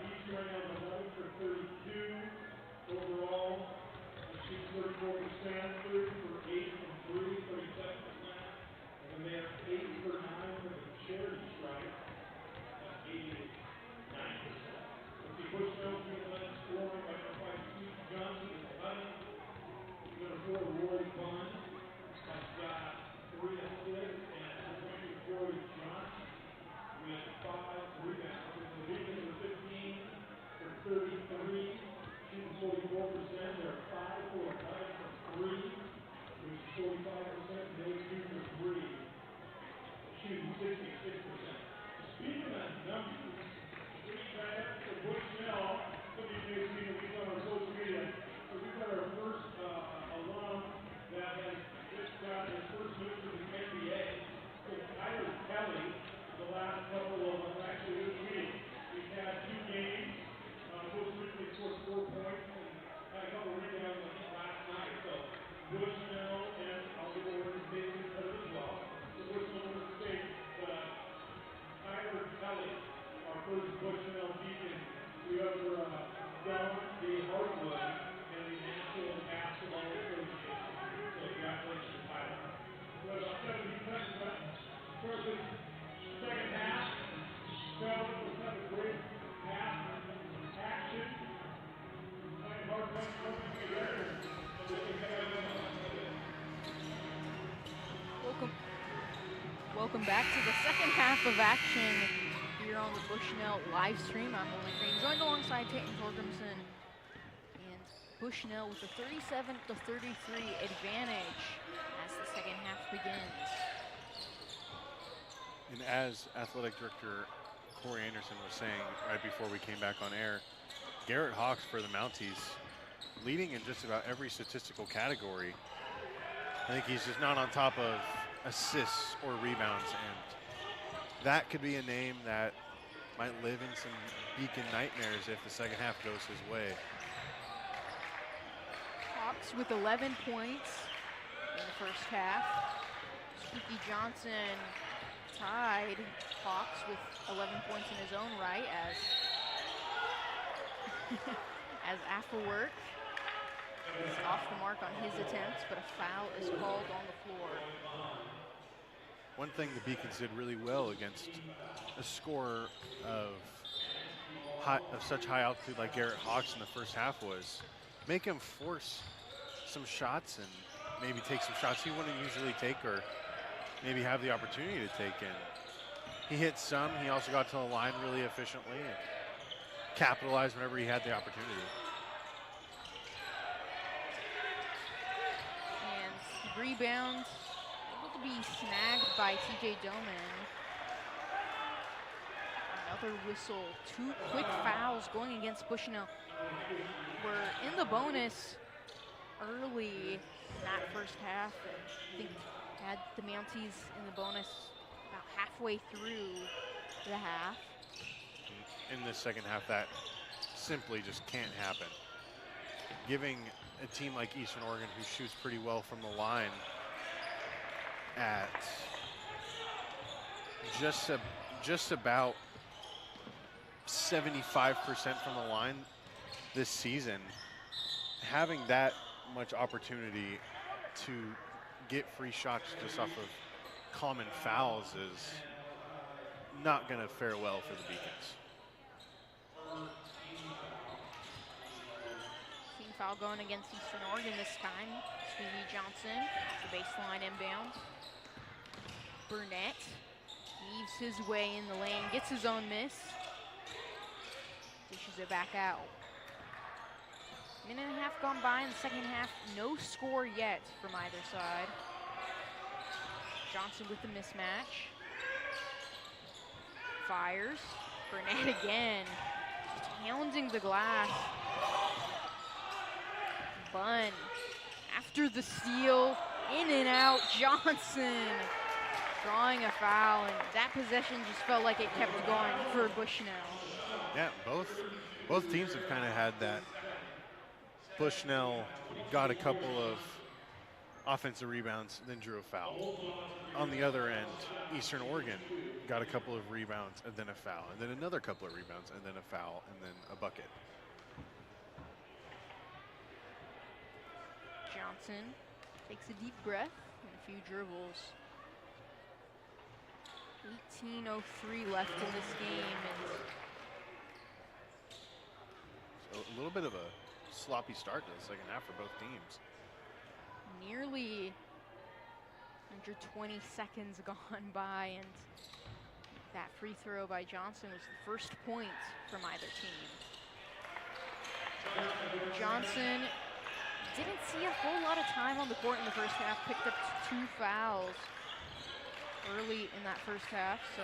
Each right now is 11 for 32 overall. Shoots 34%, 30 for 8 from 3, 37%. And then they have 8 for 9 for the charity strike. That's 89%. Let's see, Bushnell doing 11 scoring by number 5, Steve Johnson is 11. Number 4, Roy Bunn. That's got 3 assists and 2 Corey Johnson with 5 rebounds. The Beacons are 15 for 33, shooting 44%. They're 5 for 11 from 3, which is 45%. And they 2 for 3, shooting 66%. Speaking of numbers, we had for Bushnell, some of you may have seen it on our social media. So we've got our first alum that has just got his first move to the NBA. So Tyler Kelly, the last couple of, actually this week, we've had 2 games. Most recently scored 4 points and had a couple rebounds I think last night. So Bushnell and I'll give Oregon State credit as well. So Bushnell Oregon State, Tyler Kelly, our first Bushnell Beacon to ever done the hardwood in the National Basketball Association. So congratulations, Tyler. Well, about 70 seconds left. For the second half, Fellas will have a great half action. Playing hard play, coming together. Welcome back to the second half of action here on the Bushnell live stream. I'm Olin Green, joined alongside Tayton Torgrimson, and Bushnell with a 37-33 advantage as the second half begins. And as Athletic Director Corey Anderson was saying right before we came back on air, Garrett Hawks for the Mounties leading in just about every statistical category. I think he's just not on top of assists or rebounds, and that could be a name that might live in some Beacon nightmares if the second half goes his way. Hawks with 11 points in the first half. Spooky Johnson tied Hawks with 11 points in his own right as Afterwork is off the mark on his attempts, but a foul is called on the floor. One thing the Beacons did really well against a scorer of such high altitude like Garrett Hawks in the first half was make him force some shots and maybe take some shots he wouldn't usually take or maybe have the opportunity to take in. He hit some, he also got to the line really efficiently and capitalized whenever he had the opportunity. And rebound able to be snagged by TJ Doman. Another whistle, 2 quick fouls going against Bushnell. We're in the bonus early in that first half. I think had the Mounties in the bonus about halfway through the half. in this second half. That simply just can't happen. Giving a team like Eastern Oregon, who shoots pretty well from the line, at just about 75% from the line this season, having that much opportunity to get free shots just off of common fouls is not going to fare well for the Beacons. Team foul going against Eastern Oregon this time. Stevie Johnson off the baseline inbound. Burnett weaves his way in the lane, gets his own miss. Dishes it back out. Minute and a half gone by in the second half. No score yet from either side. Johnson with the mismatch. Fires. Burnett again. Just hounding the glass. Bunn after the steal. In and out. Johnson drawing a foul. And that possession just felt like it kept going for Bushnell. Yeah, both teams have kind of had that. Bushnell got a couple of offensive rebounds, then drew a foul. On the other end, Eastern Oregon got a couple of rebounds and then a foul, and then another couple of rebounds and then a foul, and then a bucket. Johnson takes a deep breath and a few dribbles. 18:03 left in this game, and so a little bit of a sloppy start to the second half for both teams. nearly under 20 seconds gone by, and that free throw by Johnson was the first point from either team. Johnson didn't see a whole lot of time on the court in the first half, picked up 2 fouls early in that first half, so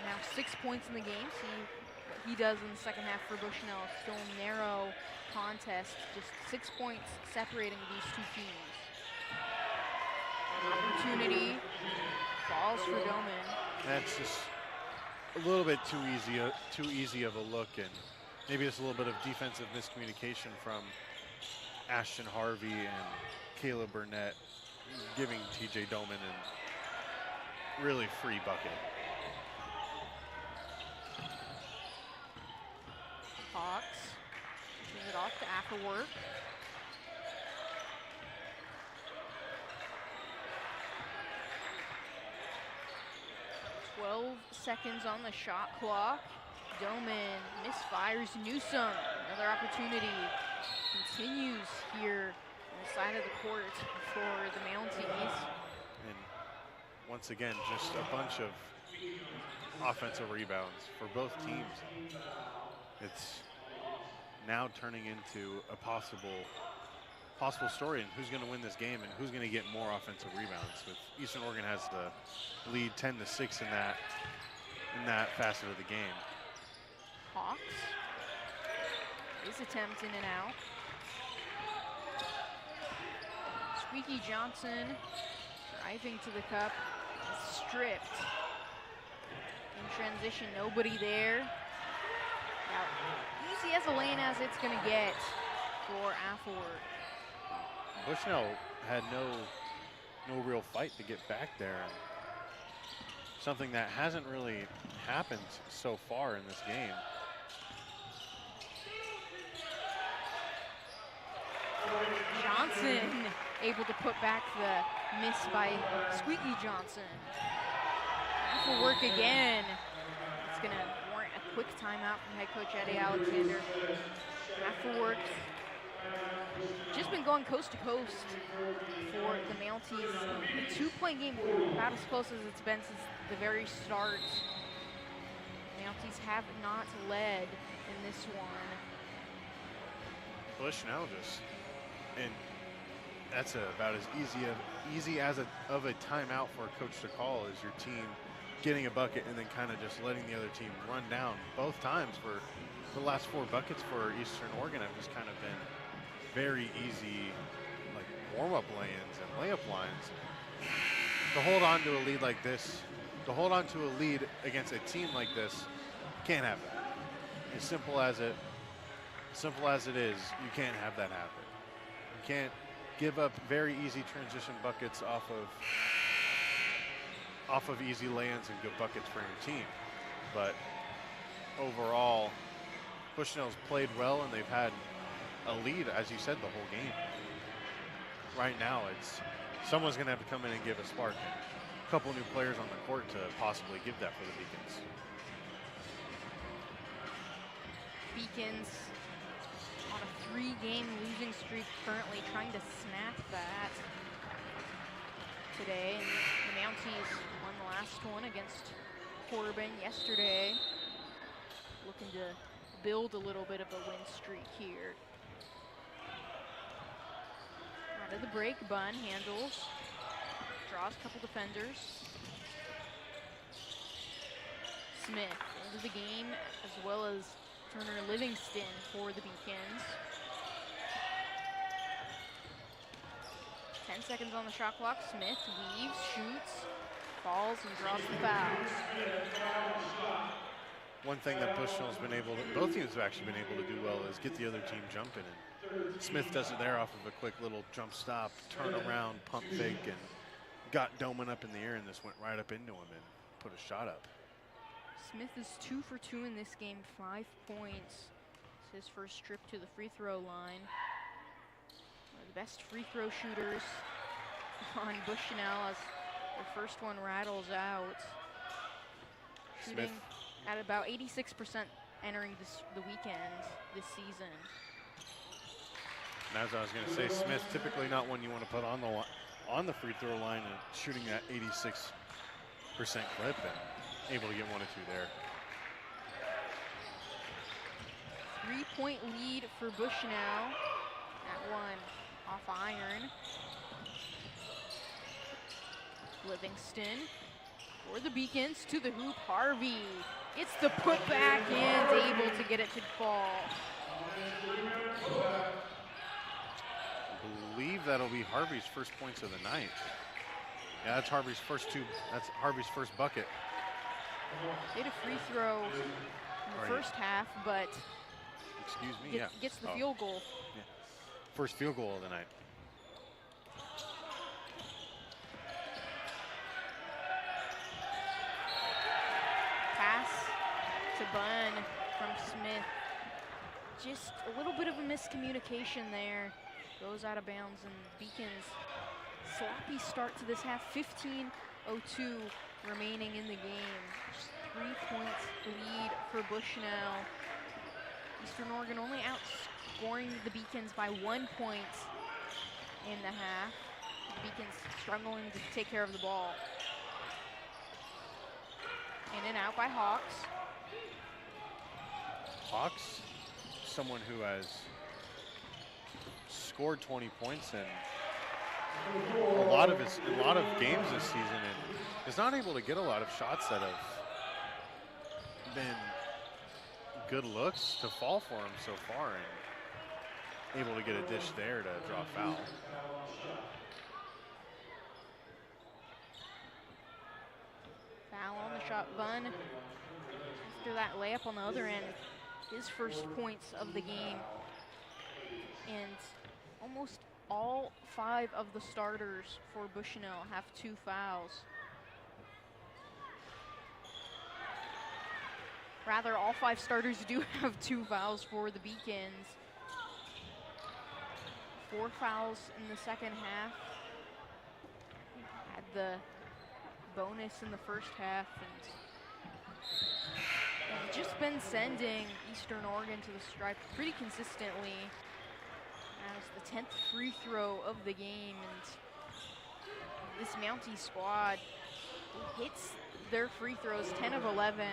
now 6 points in the game. See what he does in the second half for Bushnell. Still a narrow contest, just 6 points separating these two teams. Opportunity falls for Doman. That's just a little bit too easy of a look, and maybe just a little bit of defensive miscommunication from Ashton Harvey and Caleb Burnett, giving TJ Doman a really free bucket. Hawks gives it off to Afterwork. Seconds on the shot clock. Doman misfires Newsom. Another opportunity continues here on the side of the court for the Mounties. And once again, just a bunch of offensive rebounds for both teams. It's now turning into a possible story in who's going to win this game and who's going to get more offensive rebounds. With Eastern Oregon has the lead 10-6 in that facet of the game. Hawks. His attempt in and out. Squeaky Johnson driving to the cup, stripped. In transition, nobody there. Now, easy as a lane as it's going to get for Afterwork. Bushnell had no real fight to get back there. Something that hasn't really happened so far in this game. Johnson able to put back the miss by Squeaky Johnson. Afterwork again. It's going to warrant a quick timeout from head coach Eddie Alexander. Afterwork just been going coast to coast for the Mounties. A 2-point game, about as close as it's been since the very start. Mounties have not led in this one. Bushnell just, and that's about as easy as of a timeout for a coach to call as your team getting a bucket and then kind of just letting the other team run down. Both times for the last 4 buckets for Eastern Oregon have just kind of been very easy, like warm-up lay-ins and layup lines. To hold on to a lead like this, to hold on to a lead against a team like this, can't have that. as simple as it is, you can't have that happen. You can't give up very easy transition buckets off of easy lay-ins and good buckets for your team. But overall, Bushnell's played well, and they've had a lead, as you said, the whole game. Right now, it's someone's going to have to come in and give a spark. And a couple new players on the court to possibly give that for the Beacons. Beacons on a 3-game losing streak, currently trying to snap that today. And the Mounties won the last one against Corbin yesterday. Looking to build a little bit of a win streak here. Out of the break, Bunn handles, draws a couple defenders. Smith into the game, as well as Turner Livingston for the Beacons. 10 seconds on the shot clock. Smith weaves, shoots, falls, and draws the foul. One thing that Bushnell's been able to, both teams have actually been able to do well, is get the other team jumping. And Smith does it there off of a quick little jump stop, turn around, pump fake, and got Doman up in the air, and this went right up into him and put a shot up. Smith is 2 for 2 in this game, 5 points. It's his first trip to the free throw line. One of the best free throw shooters on Bushnell as their first one rattles out. Shooting at about 86% entering the weekend this season. And as I was going to say, Smith typically not one you want to put on the free throw line, and shooting at 86% clip and able to get 1 or 2 there. 3-point lead for Bushnell at 1 off iron. Livingston for the Beacons to the hoop. Harvey gets the putback and able to get it to fall. I believe that'll be Harvey's first points of the night. Yeah, that's Harvey's first bucket. Hit a free throw in the first half, but excuse me, gets the field goal. Yeah. First field goal of the night. Pass to Bunn from Smith. Just a little bit of a miscommunication there. Goes out of bounds, and Beacons sloppy start to this half. 15:02 remaining in the game. Just 3 points lead for Bushnell. Eastern Oregon only outscoring the Beacons by 1 point in the half. The Beacons struggling to take care of the ball. In and out by Hawks. Hawks, someone who has scored 20 points in a lot of games this season, and is not able to get a lot of shots that have been good looks to fall for him so far, and able to get a dish there to draw a foul. Foul on the shot. Bunn, after that layup on the other end, his first points of the game. And almost all 5 of the starters for Bushnell have 2 fouls. Rather, all 5 starters do have 2 fouls for the Beacons. 4 fouls in the second half. Had the bonus in the first half, and have just been sending Eastern Oregon to the stripe pretty consistently. As the 10th free throw of the game, and this Mountie squad hits their free throws 10 of 11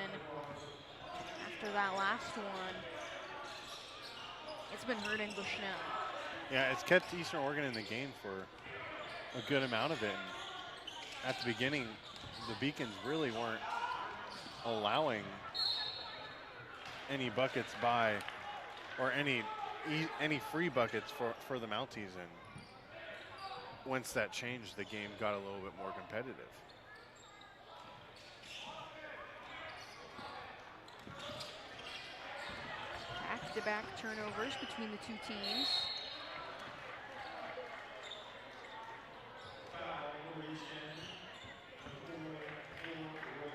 after that last one. It's been hurting Bushnell. Yeah, it's kept Eastern Oregon in the game for a good amount of it. And at the beginning, the Beacons really weren't allowing any buckets by, or any free buckets for the Mounties, and once that changed, the game got a little bit more competitive. back-to-back turnovers between the two teams.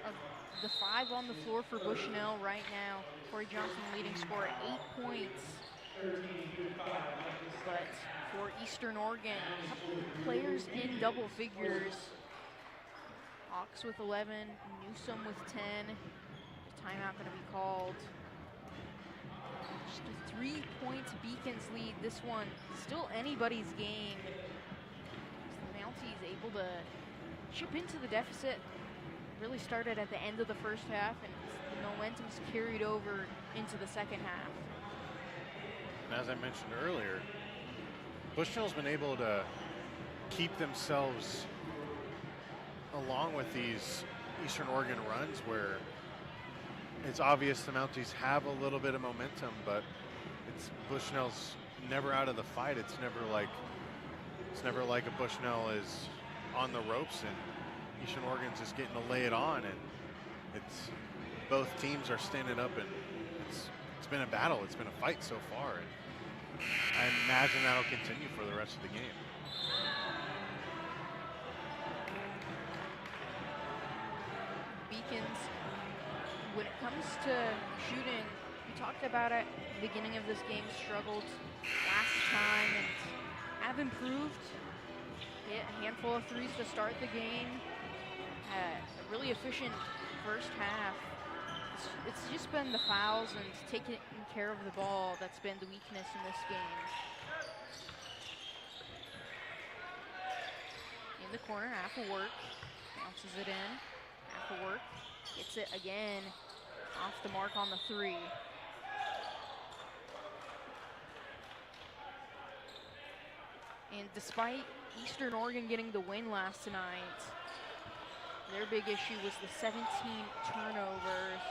Of the 5 on the floor for Bushnell right now. Corey Johnson leading scorer at 8 points. But for Eastern Oregon, a couple players in double figures. Hawks with 11, Newsom with 10. Timeout going to be called. Just a 3-point Beacons lead. This one still anybody's game. The Mounties able to chip into the deficit. Really started at the end of the first half, and the momentum's carried over into the second half. And as I mentioned earlier, Bushnell's been able to keep themselves along with these Eastern Oregon runs where it's obvious the Mounties have a little bit of momentum, but it's Bushnell's never out of the fight. It's never like a Bushnell is on the ropes and Eastern Oregon's just getting to lay it on, and it's both teams are standing up, and it's been a battle. It's been a fight so far, and I imagine that'll continue for the rest of the game. Beacons, when it comes to shooting, we talked about it at the beginning of this game, struggled last time and have improved. Hit a handful of threes to start the game. Had a really efficient first half. It's just been the fouls and taking care of the ball that's been the weakness in this game. In the corner, half a work, bounces it in. Half a work, gets it again, off the mark on the 3. And despite Eastern Oregon getting the win last night, their big issue was the 17 turnovers.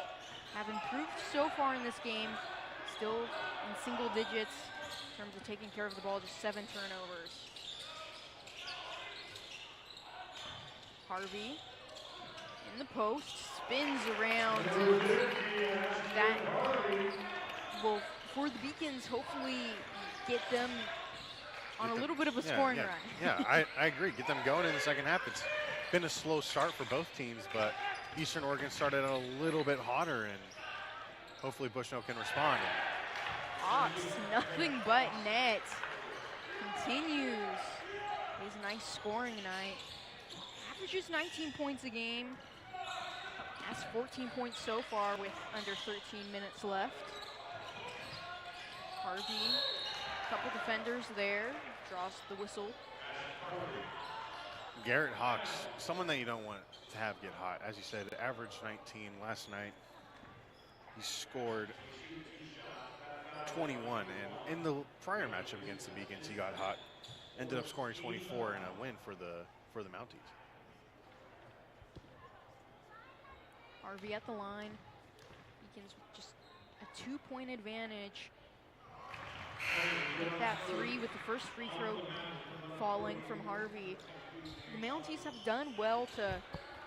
Have improved so far in this game, still in single digits in terms of taking care of the ball, just 7 turnovers. Harvey in the post, spins around. That will, for the Beacons, hopefully get them on a little bit of a scoring run. Yeah, I agree. Get them going in the second half. It's been a slow start for both teams, but Eastern Oregon started out a little bit hotter, and hopefully Bushnell can respond. Hawks, nothing but net. Continues his nice scoring night. Averages 19 points a game. Has 14 points so far with under 13 minutes left. Harvey, couple defenders there, draws the whistle. Garrett Hawks, someone that you don't want to have get hot. As you said, averaged 19 last night. He scored 21, and in the prior matchup against the Beacons, he got hot. Ended up scoring 24 in a win for the Mounties. Harvey at the line. Beacons with just a 2-point advantage. Get that 3 with the first free throw falling from Harvey. The Mounties have done well to,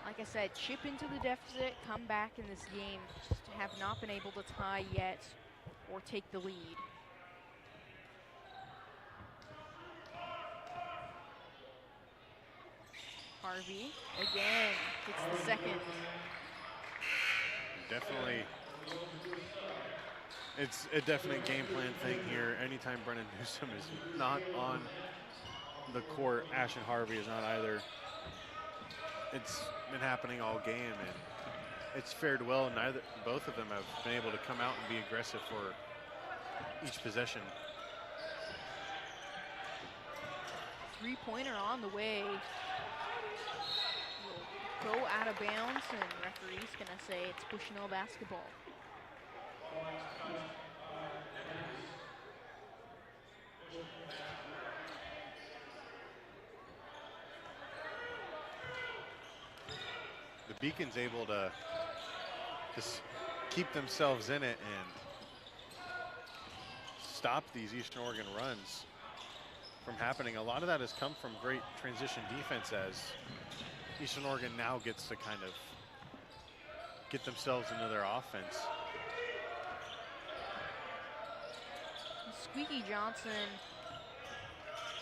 like I said, chip into the deficit, come back in this game, just have not been able to tie yet or take the lead. Harvey again gets the second. Definitely, it's a definite game plan thing here. Anytime Brennan Newsom is not on the court, Ashton Harvey is not either. It's been happening all game, and it's fared well. Both of them have been able to come out and be aggressive for each possession. 3-pointer on the way. Will go out of bounds, and referee's gonna say it's Bushnell basketball. The Beacons able to just keep themselves in it and stop these Eastern Oregon runs from happening. A lot of that has come from great transition defense, as Eastern Oregon now gets to kind of get themselves into their offense. Squeaky Johnson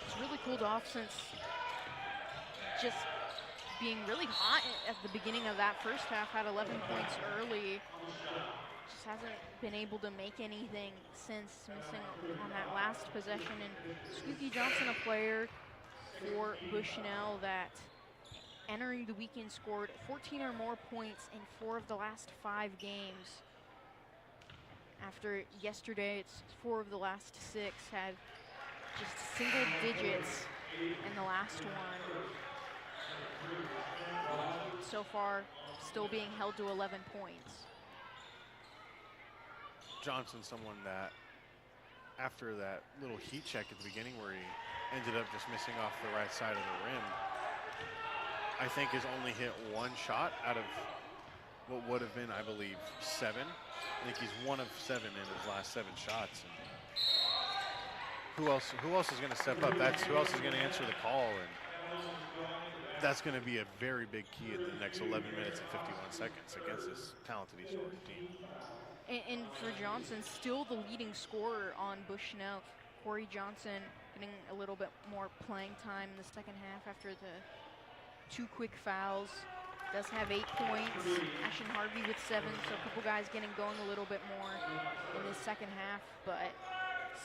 has really cooled off since just being really hot at the beginning of that first half, had 11 points early. Just hasn't been able to make anything since, missing on that last possession. And Squeaky Johnson, a player for Bushnell that entering the weekend scored 14 or more points in 4 of the last 5 games. After yesterday, it's 4 of the last 6, had just single digits in the last one. So far, still being held to 11 points. Johnson's someone that, after that little heat check at the beginning where he ended up just missing off the right side of the rim, I think has only hit 1 shot out of what would have been, I believe, 7. I think he's 1 of 7 in his last 7 shots. And who else is going to step up? Who else is going to answer the call? And that's going to be a very big key at the next 11 minutes and 51 seconds against this talented East Oregon team. And for Johnson, still the leading scorer on Bushnell. Corey Johnson getting a little bit more playing time in the second half after the 2 quick fouls. Does have 8 points. Ashton Harvey with 7, so a couple guys getting going a little bit more in this second half, but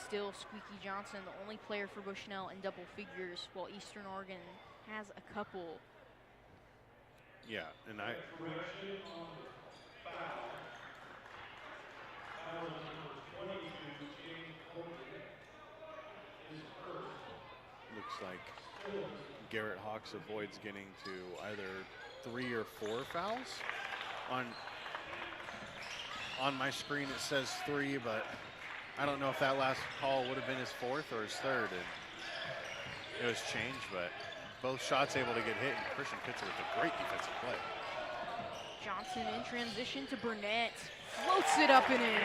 still Squeaky Johnson, the only player for Bushnell in double figures, while Eastern Oregon has a couple. Yeah, and looks like Garrett Hawks avoids getting to either 3 or 4 fouls. On my screen it says 3, but I don't know if that last call would have been his 4th or his 3rd, and it was changed, but both shots able to get hit, and Christian Pitzer with a great defensive play. Johnson in transition to Burnett, floats it up and in.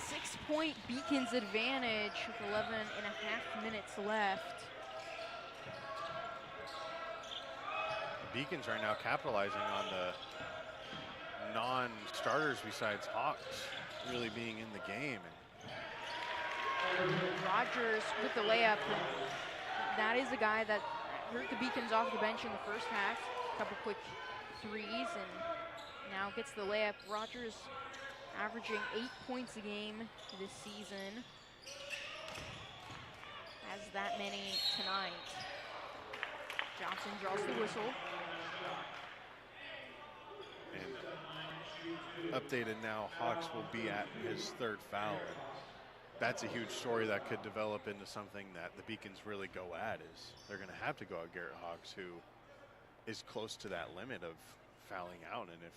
6-point Beacons advantage with 11.5 minutes left. The Beacons right now capitalizing on the non-starters besides Hawks really being in the game. Rogers with the layup. That is a guy that hurt the Beacons off the bench in the first half. A couple quick threes and now gets the layup. Rogers averaging 8 points a game this season. Has that many tonight. Johnson draws the whistle. And updated now, Hawks will be at his 3rd foul. And that's a huge story that could develop into something that the Beacons really go at, is they're going to have to go at Garrett Hawks, who is close to that limit of fouling out. And if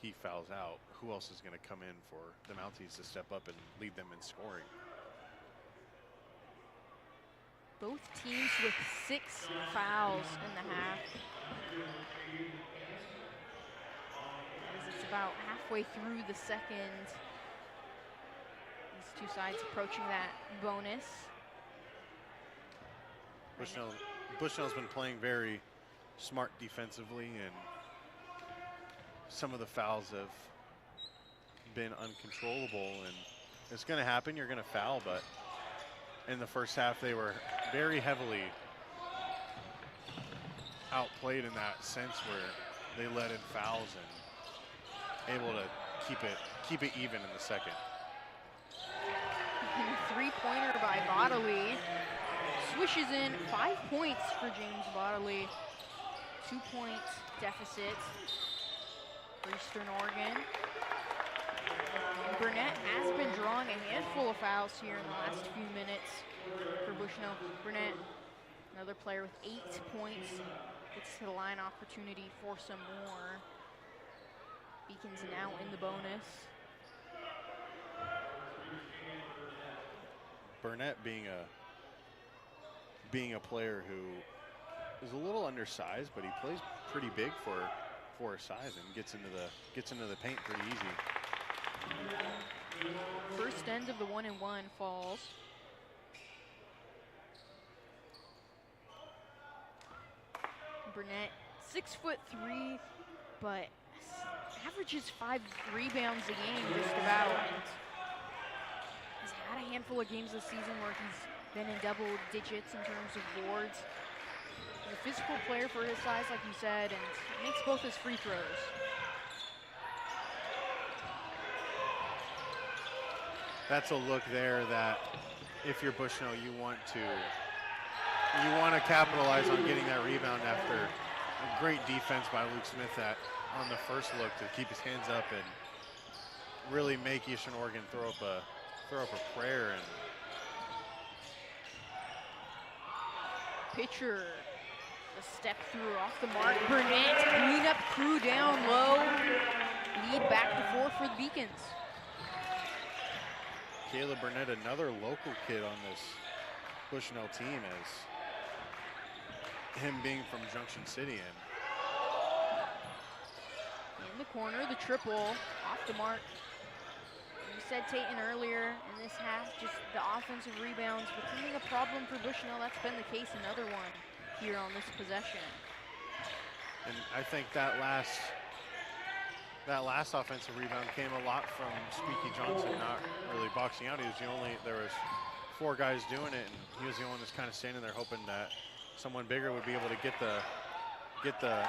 he fouls out, who else is going to come in for the Mounties to step up and lead them in scoring? Both teams with 6 fouls in the half. As it's about halfway through the second. These 2 sides approaching that bonus. Bushnell's been playing very smart defensively, and some of the fouls have been uncontrollable, and it's going to happen. You're going to foul, but in the first half they were very heavily outplayed in that sense where they let in fouls and able to keep it even in the second. And a 3-pointer by Bodley. Swishes in 5 points for James Bodley. 2-point deficit for Eastern Oregon. And Burnett has been drawing a handful of fouls here in the last few minutes for Bushnell. Burnett, another player with 8 points, gets to the line opportunity for some more. Beacons now in the bonus. Burnett being a player who is a little undersized, but he plays pretty big for his size and gets into the paint pretty easy. First end of the 1-and-1 falls. Burnett, 6'3", but averages 5 rebounds a game just about. He's had a handful of games this season where he's been in double digits in terms of boards. He's a physical player for his size, like you said, and makes both his free throws. That's a look there that if you're Bushnell, you want to capitalize on getting that rebound after a great defense by Luke Smith on the first look to keep his hands up and really make Eastern Oregon throw up a prayer. And Pitcher, the step through off the mark. Burnett, cleanup crew down low. Lead back to 4 for the Beacons. Caleb Burnett, another local kid on this Bushnell team, as him being from Junction City. And in the corner, the triple off the mark. You said Tayton earlier in this half, just the offensive rebounds becoming a problem for Bushnell. That's been the case, another one here on this possession. And I think that last offensive rebound came a lot from Squeaky Johnson not really boxing out. There was 4 guys doing it, and he was the only one that's kind of standing there hoping that someone bigger would be able to get the rebound.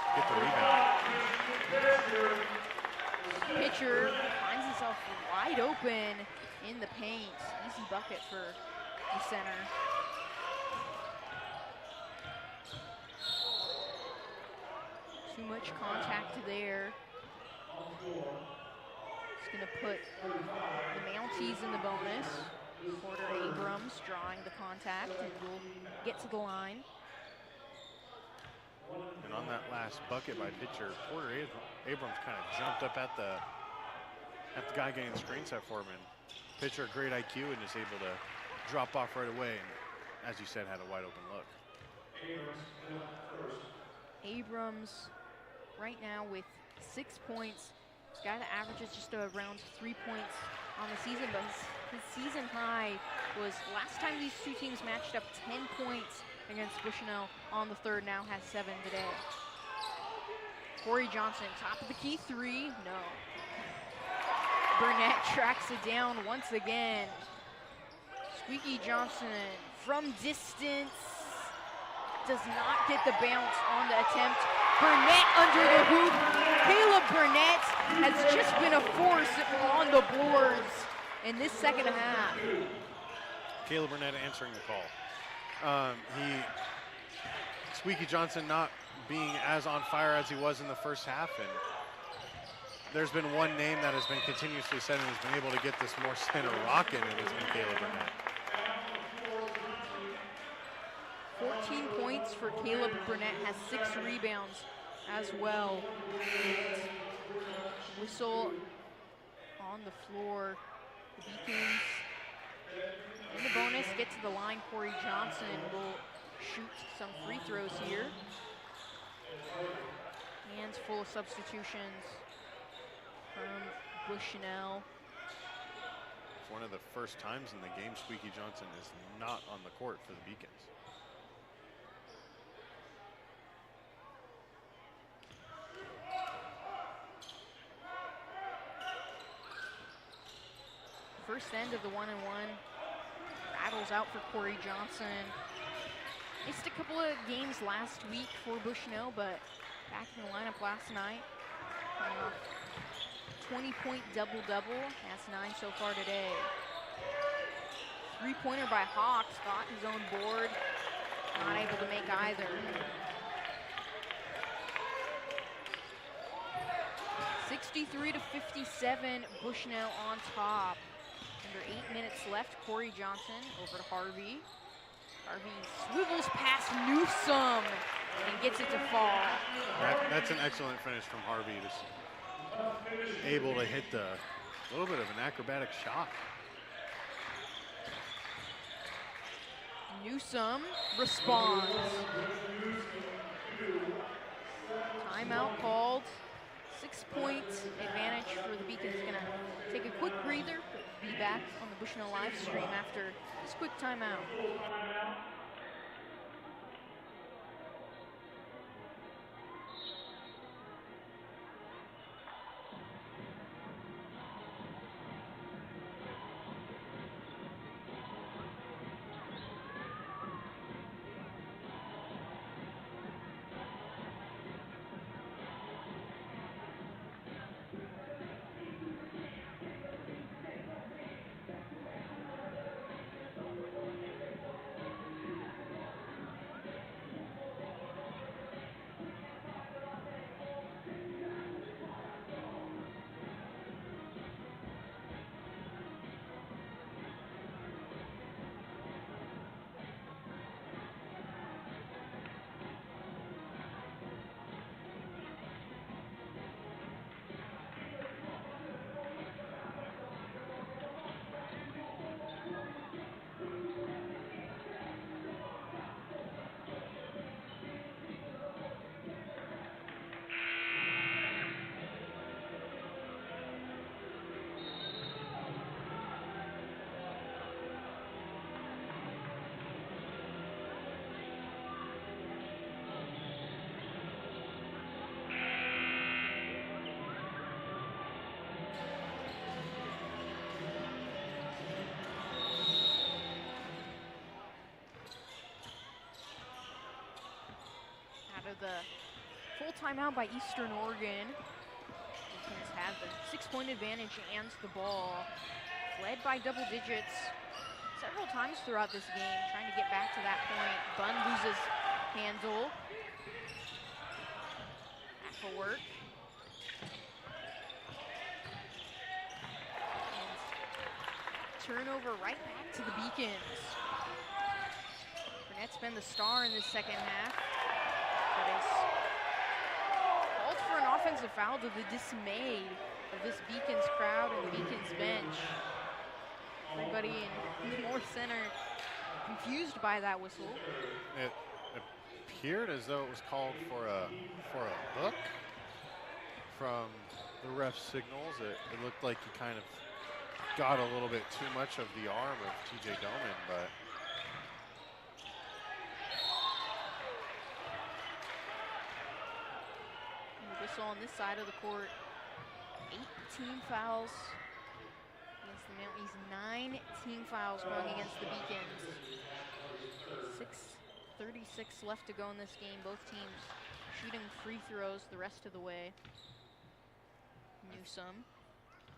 Pitcher finds himself wide open in the paint. Easy bucket for the center. Too much contact there. It's going to put the Mounties in the bonus. Porter Abrams drawing the contact and will get to the line. And on that last bucket by pitcher, Porter Abrams kind of jumped up at the guy getting the screen set for him. And pitcher, great IQ, and is able to drop off right away. And as you said, had a wide open look. Abrams right now with 6 points. This guy that averages just around 3 points on the season, but his season high was last time these two teams matched up 10 points against Bushnell on the third, now has 7 today. Corey Johnson, top of the key 3, no. Burnett tracks it down once again. Squeaky Johnson from distance does not get the bounce on the attempt. Burnett under the hoop. Caleb Burnett has just been a force on the boards in this second half. Caleb Burnett answering the call. Squeaky Johnson not being as on fire as he was in the first half, and there's been one name that has been continuously said and has been able to get this more center rocking, and it's been Caleb Burnett. 14 points for Caleb Burnett, has 6 rebounds as well. Whistle on the floor. The Beacons in the bonus get to the line. Corey Johnson will shoot some free throws here. Hands full of substitutions from Bushnell. It's one of the first times in the game Squeaky Johnson is not on the court for the Beacons. First end of the 1-and-1. Rattles out for Corey Johnson. Missed a couple of games last week for Bushnell, but back in the lineup last night. 20-point double-double. That's 9 so far today. 3-pointer by Hawks. Got his own board. Not able to make either. 63-57. Bushnell on top. Under 8 minutes left. Corey Johnson over to Harvey. Harvey swivels past Newsome and gets it to fall. That's an excellent finish from Harvey. Just able to hit a little bit of an acrobatic shot. Newsome responds. Timeout called. 6-point advantage for the Beacons. Gonna take a quick breather. Be back on the Bushnell live stream after this quick timeout. a full timeout by Eastern Oregon. Beacons have the 6-point advantage and the ball. Led by double digits several times throughout this game, trying to get back to that point. Bunn loses handle. Afterwork. Turnover right back to the Beacons. Burnett's been the star in this second half, but it's called for an offensive foul to the dismay of this Beacons crowd and the Beacons bench. Everybody in the North Center confused by that whistle. It appeared as though it was called for a hook from the ref's signals. It looked like he kind of got a little bit too much of the arm of TJ Doman, but whistle on this side of the court. 18 fouls against the Mounties, 19 fouls going against the Beacons. 6:36 left to go in this game. Both teams shooting free throws the rest of the way. Newsome.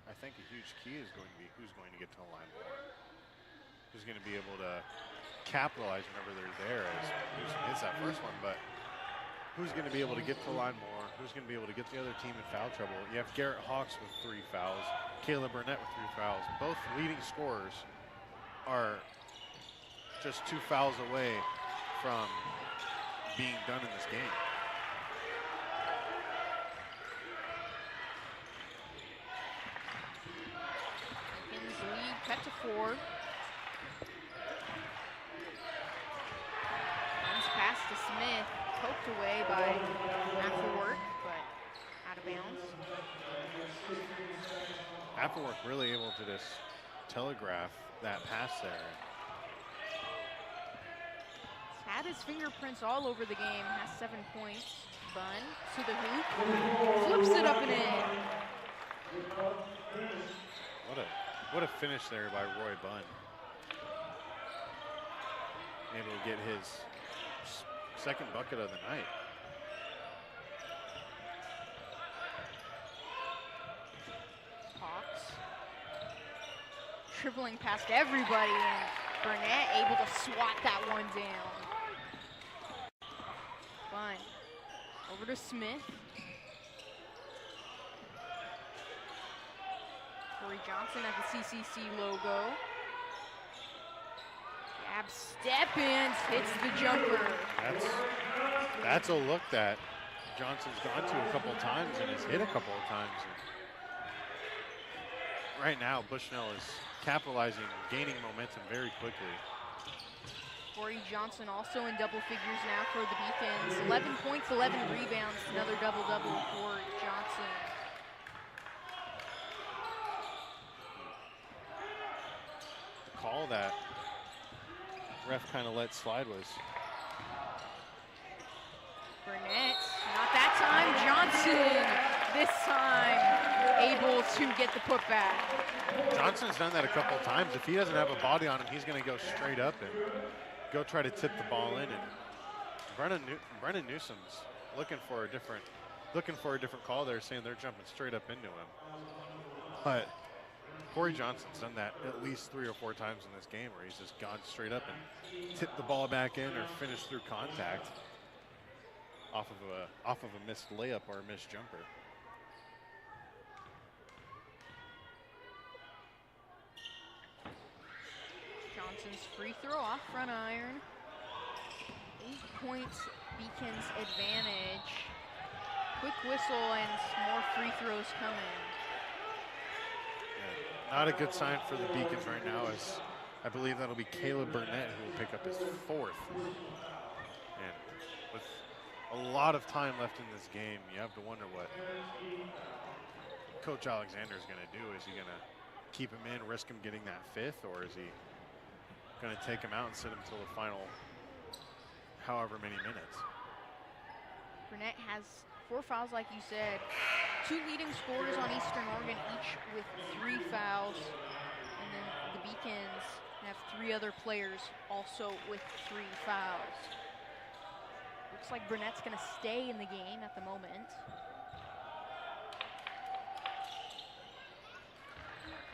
I think a huge key is going to be who's going to get to the line more. Who's going to be able to capitalize whenever they're there, as Newsome hits that first one, but who's going to be able to get to the line more? Who's going to be able to get the other team in foul trouble? You have Garrett Hawks with 3 fouls, Caleb Burnett with 3 fouls. Both leading scorers are just 2 fouls away from being done in this game. Beacons lead cut to 4. Runs pass to Smith, poked away by Afterwork, but out of bounds. Afterwork really able to just telegraph that pass there. He's had his fingerprints all over the game, has 7 points. Bunn to the hoop, flips it up and in. What a finish there by Roy Bunn. Able to get his second bucket of the night. Hawks dribbling past everybody, and Burnett able to swat that one down. Bunn over to Smith. Corey Johnson at the CCC logo. Jab step in, hits the jumper. That's a look that Johnson's gone to a couple of times and has hit a couple of times. And right now, Bushnell is capitalizing, gaining momentum very quickly. Corey Johnson also in double figures now for the Beacons. 11 points, 11 rebounds, another double-double for Johnson. The call that ref kind of let slide was Burnett, not that time. Johnson, this time, able to get the putback. Johnson's done that a couple of times. If he doesn't have a body on him, he's going to go straight up and go try to tip the ball in. And Brennan Newsome's looking for a different call there, saying they're jumping straight up into him. But Corey Johnson's done that at least 3 or 4 times in this game, where he's just gone straight up and tipped the ball back in or finished through contact off of a missed layup or a missed jumper. Johnson's free throw off front iron. 8 points, Beacons advantage. Quick whistle and more free throws coming. Yeah, not a good sign for the Beacons right now, as I believe that'll be Caleb Burnett who will pick up his 4th. And with a lot of time left in this game, you have to wonder what Coach Alexander is going to do. Is he going to keep him in, risk him getting that 5th, or is he going to take him out and sit him until the final however many minutes? Burnett has 4 fouls, like you said. 2 leading scorers on Eastern Oregon, each with 3 fouls. And then the Beacons have 3 other players also with 3 fouls. Looks like Burnett's going to stay in the game at the moment.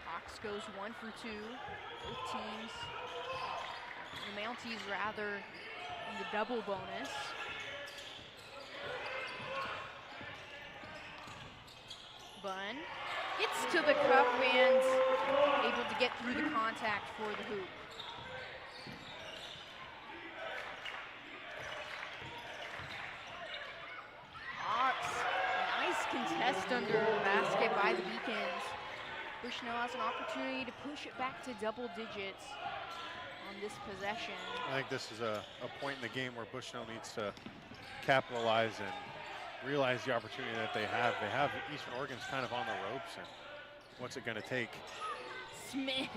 Hawks goes 1 for 2. Both teams, the Mounties rather, in the double bonus. Bunn gets to the cup and able to get through the contact for the hoop. Hawks, nice contest under the basket by the Beacons. Bushnell has an opportunity to push it back to double digits on this possession. I think this is a point in the game where Bushnell needs to capitalize and realize the opportunity that they have. They have Eastern Oregon's kind of on the ropes, and what's it going to take? Smith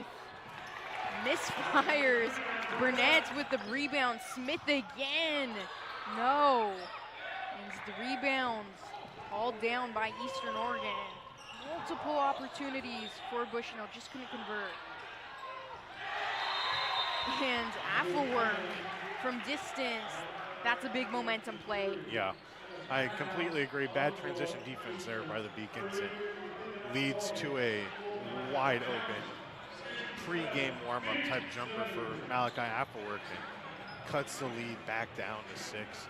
misfires. Burnett with the rebound. Smith again. No. And the rebounds hauled down by Eastern Oregon. Multiple opportunities for Bushnell, just couldn't convert. And Affelwork from distance, that's a big momentum play. Yeah, I completely agree. Bad transition defense there by the Beacons. It leads to a wide open pre-game warm-up type jumper for Malachi Affelwork and cuts the lead back down to 6.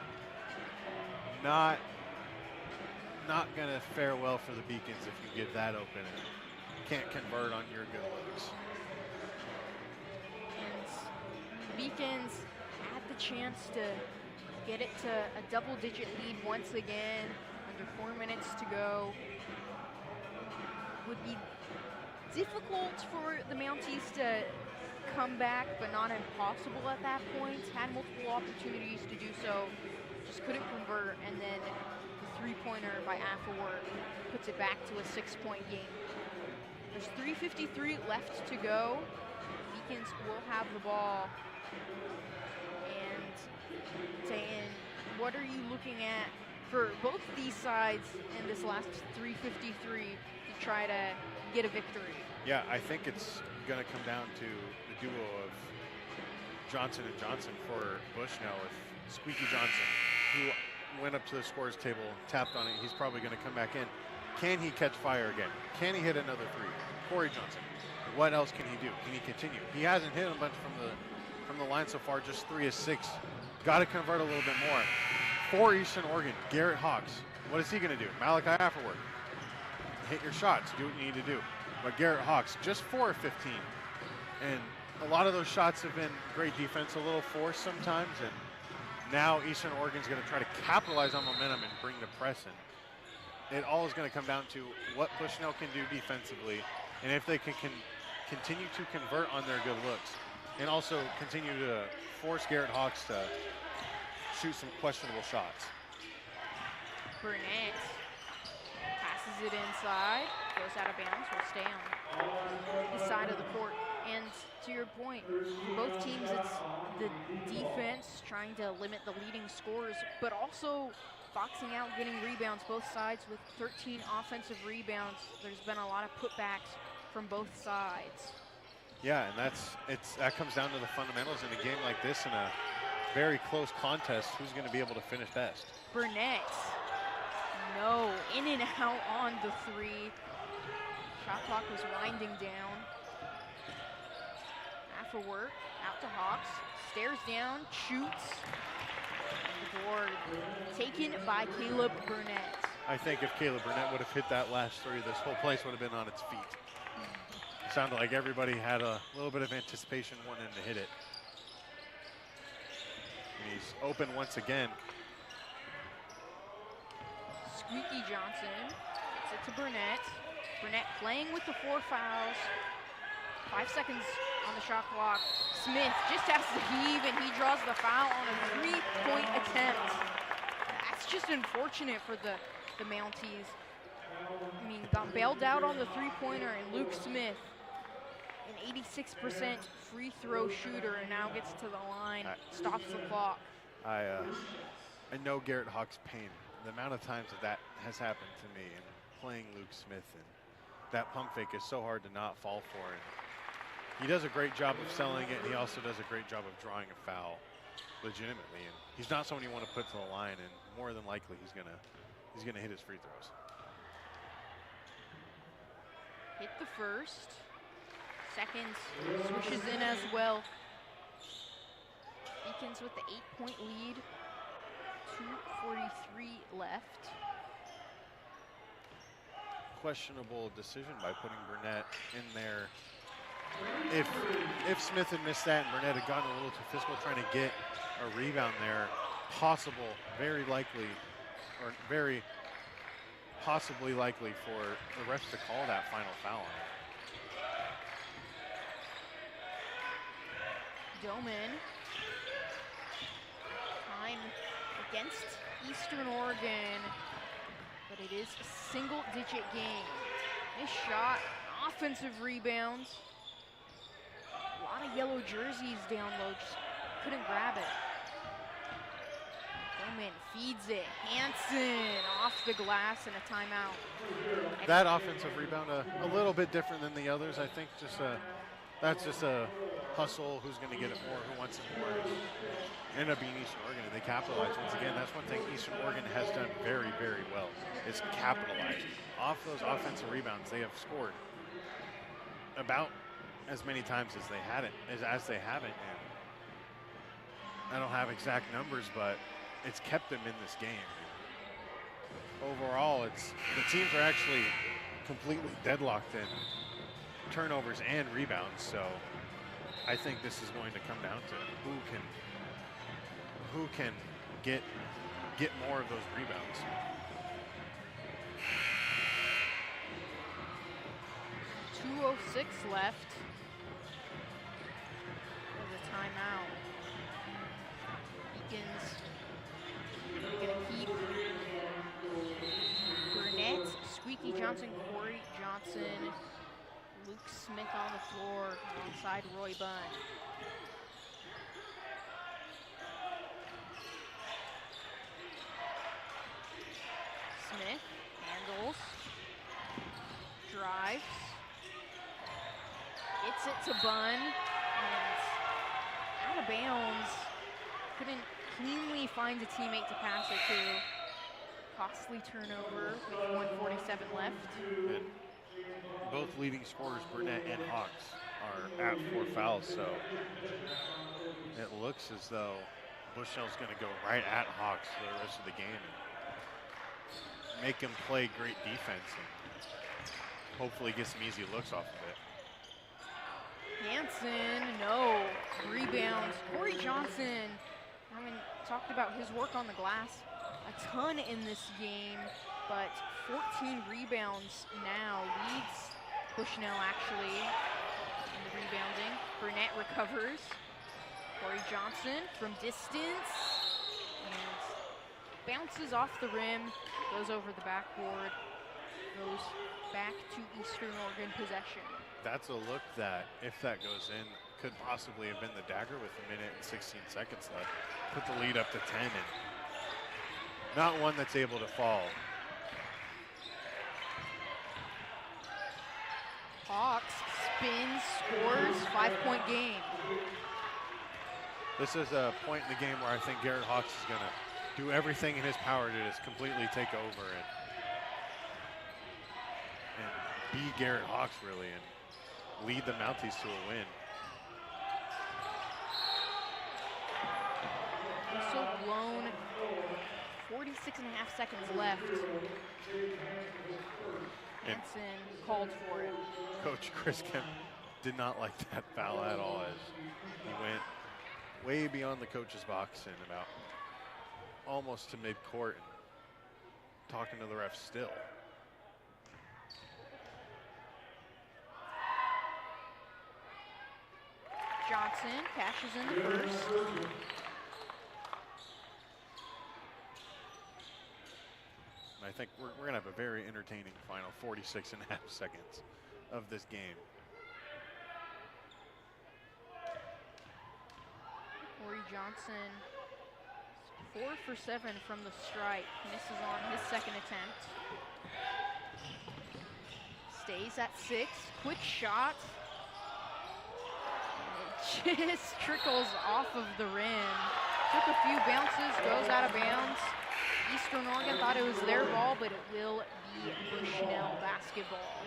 Not gonna fare well for the Beacons if you get that open and can't convert on your good looks. And Beacons had the chance to get it to a double-digit lead once again. Under 4 minutes to go. Would be difficult for the Mounties to come back, but not impossible at that point. Had multiple opportunities to do so, just couldn't convert, and then the three-pointer by Affelwork puts it back to a 6-point game. There's 3:53 left to go. Beacons will have the ball. And Tayan, what are you looking at for both these sides in this last 3:53 to try to get a victory? Yeah, I think it's going to come down to the duo of Johnson and Johnson for Bushnell. If Squeaky Johnson, who went up to the scorer's table, tapped on it, he's probably going to come back in. Can he catch fire again? Can he hit another three? Corey Johnson, what else can he do? Can he continue? He hasn't hit a bunch from the line so far, just 3 of 6. Got to convert a little bit more. For Eastern Oregon, Garrett Hawks, what is he going to do? Malachi Affelwork, hit your shots, do what you need to do. But Garrett Hawks, just 4 of 15. And a lot of those shots have been great defense, a little forced sometimes, and now Eastern Oregon's going to try to capitalize on momentum and bring the press in. It all is going to come down to what Bushnell can do defensively, and if they can continue to convert on their good looks, and also continue to force Garrett Hawks to shoot some questionable shots. Burnett passes it inside, goes out of bounds, will stay on the side of the court. And to your point, for both teams, it's the defense trying to limit the leading scorers, but also boxing out, getting rebounds, both sides with 13 offensive rebounds. There's been a lot of putbacks from both sides. Yeah, and that comes down to the fundamentals in a game like this, in a very close contest. Who's going to be able to finish best? Burnett, no, in and out on the 3. Shot clock was winding down. Affelwork, out to Hawks, stares down, shoots. The board taken by Caleb Burnett. I think if Caleb Burnett would have hit that last 3, this whole place would have been on its feet. It sounded like everybody had a little bit of anticipation wanting to hit it. And he's open once again. Squeaky Johnson gets it to Burnett. Burnett playing with the 4 fouls. 5 seconds on the shot clock. Smith just has to heave, and he draws the foul on a 3-point attempt. That's just unfortunate for the Mounties. I mean, got bailed out on the 3-pointer, and Luke Smith, an 86% free throw shooter, and now gets to the line, stops the clock. I know Garrett Hawks' pain. The amount of times that has happened to me, and playing Luke Smith, and that pump fake is so hard to not fall for. And he does a great job of selling it, and he also does a great job of drawing a foul. legitimately, and he's not someone you want to put to the line, and more than likely he's gonna hit his free throws. Hit the first. Second switches in as well. Beacons with the 8-point lead. 2:43 left. Questionable decision by putting Burnett in there. If Smith had missed that and Burnett had gotten a little too physical trying to get a rebound there, very possibly likely for the refs to call that final foul on him. Doman. Time against Eastern Oregon, but it is a single-digit game. Nice shot, offensive rebounds. A lot of yellow jerseys down low, just couldn't grab it. Doman feeds it. Hansen off the glass and a timeout. That offensive rebound a little bit different than the others. I think that's just a hustle. Who's going to get it more? Who wants it more? Ended up being Eastern Oregon, and they capitalized. Once again, that's one thing Eastern Oregon has done very, very well, is capitalize. Off those offensive rebounds, they have scored about as many times as they haven't. And I don't have exact numbers, but it's kept them in this game. Overall, the teams are actually completely deadlocked in turnovers and rebounds, so I think this is going to come down to who can get more of those rebounds. .206 left. There's a timeout. Beacons gonna keep Burnett, Squeaky Johnson, Corey Johnson, Luke Smith on the floor alongside Roy Bunn. Smith handles, drives, gets it to Bunn, and out of bounds. Couldn't cleanly find a teammate to pass it to. Costly turnover with 1:47 left. And both leading scorers, Burnett and Hawks, are at 4 fouls, so it looks as though Bushnell's going to go right at Hawks for the rest of the game and make him play great defense and hopefully get some easy looks off of it. Hansen, no. Rebounds. Corey Johnson, haven't talked about his work on the glass a ton in this game, but 14 rebounds now. Leads Bushnell actually in the rebounding. Burnett recovers. Corey Johnson from distance and bounces off the rim, goes over the backboard, goes back to Eastern Oregon possession. That's a look that, if that goes in, could possibly have been the dagger with 1 minute and 16 seconds left. Put the lead up to 10, and not one that's able to fall. Hawks spins, scores, 5-point game. This is a point in the game where I think Garrett Hawks is going to do everything in his power to just completely take over and be Garrett Hawks, really, and lead the Mounties to a win. So blown, 46.5 seconds left. Hansen called for it. Coach Chris Kemp did not like that foul at all, as he went way beyond the coach's box and about almost to midcourt and talking to the refs still. Johnson cashes in the first. I think we're going to have a very entertaining final 46.5 seconds of this game. Corey Johnson, 4 for 7 from the stripe. Misses on his second attempt. Stays at 6. Quick shot. It just trickles off of the rim. Took a few bounces, goes out of bounds. Eastern Oregon thought it was their ball, but it will be Bushnell basketball.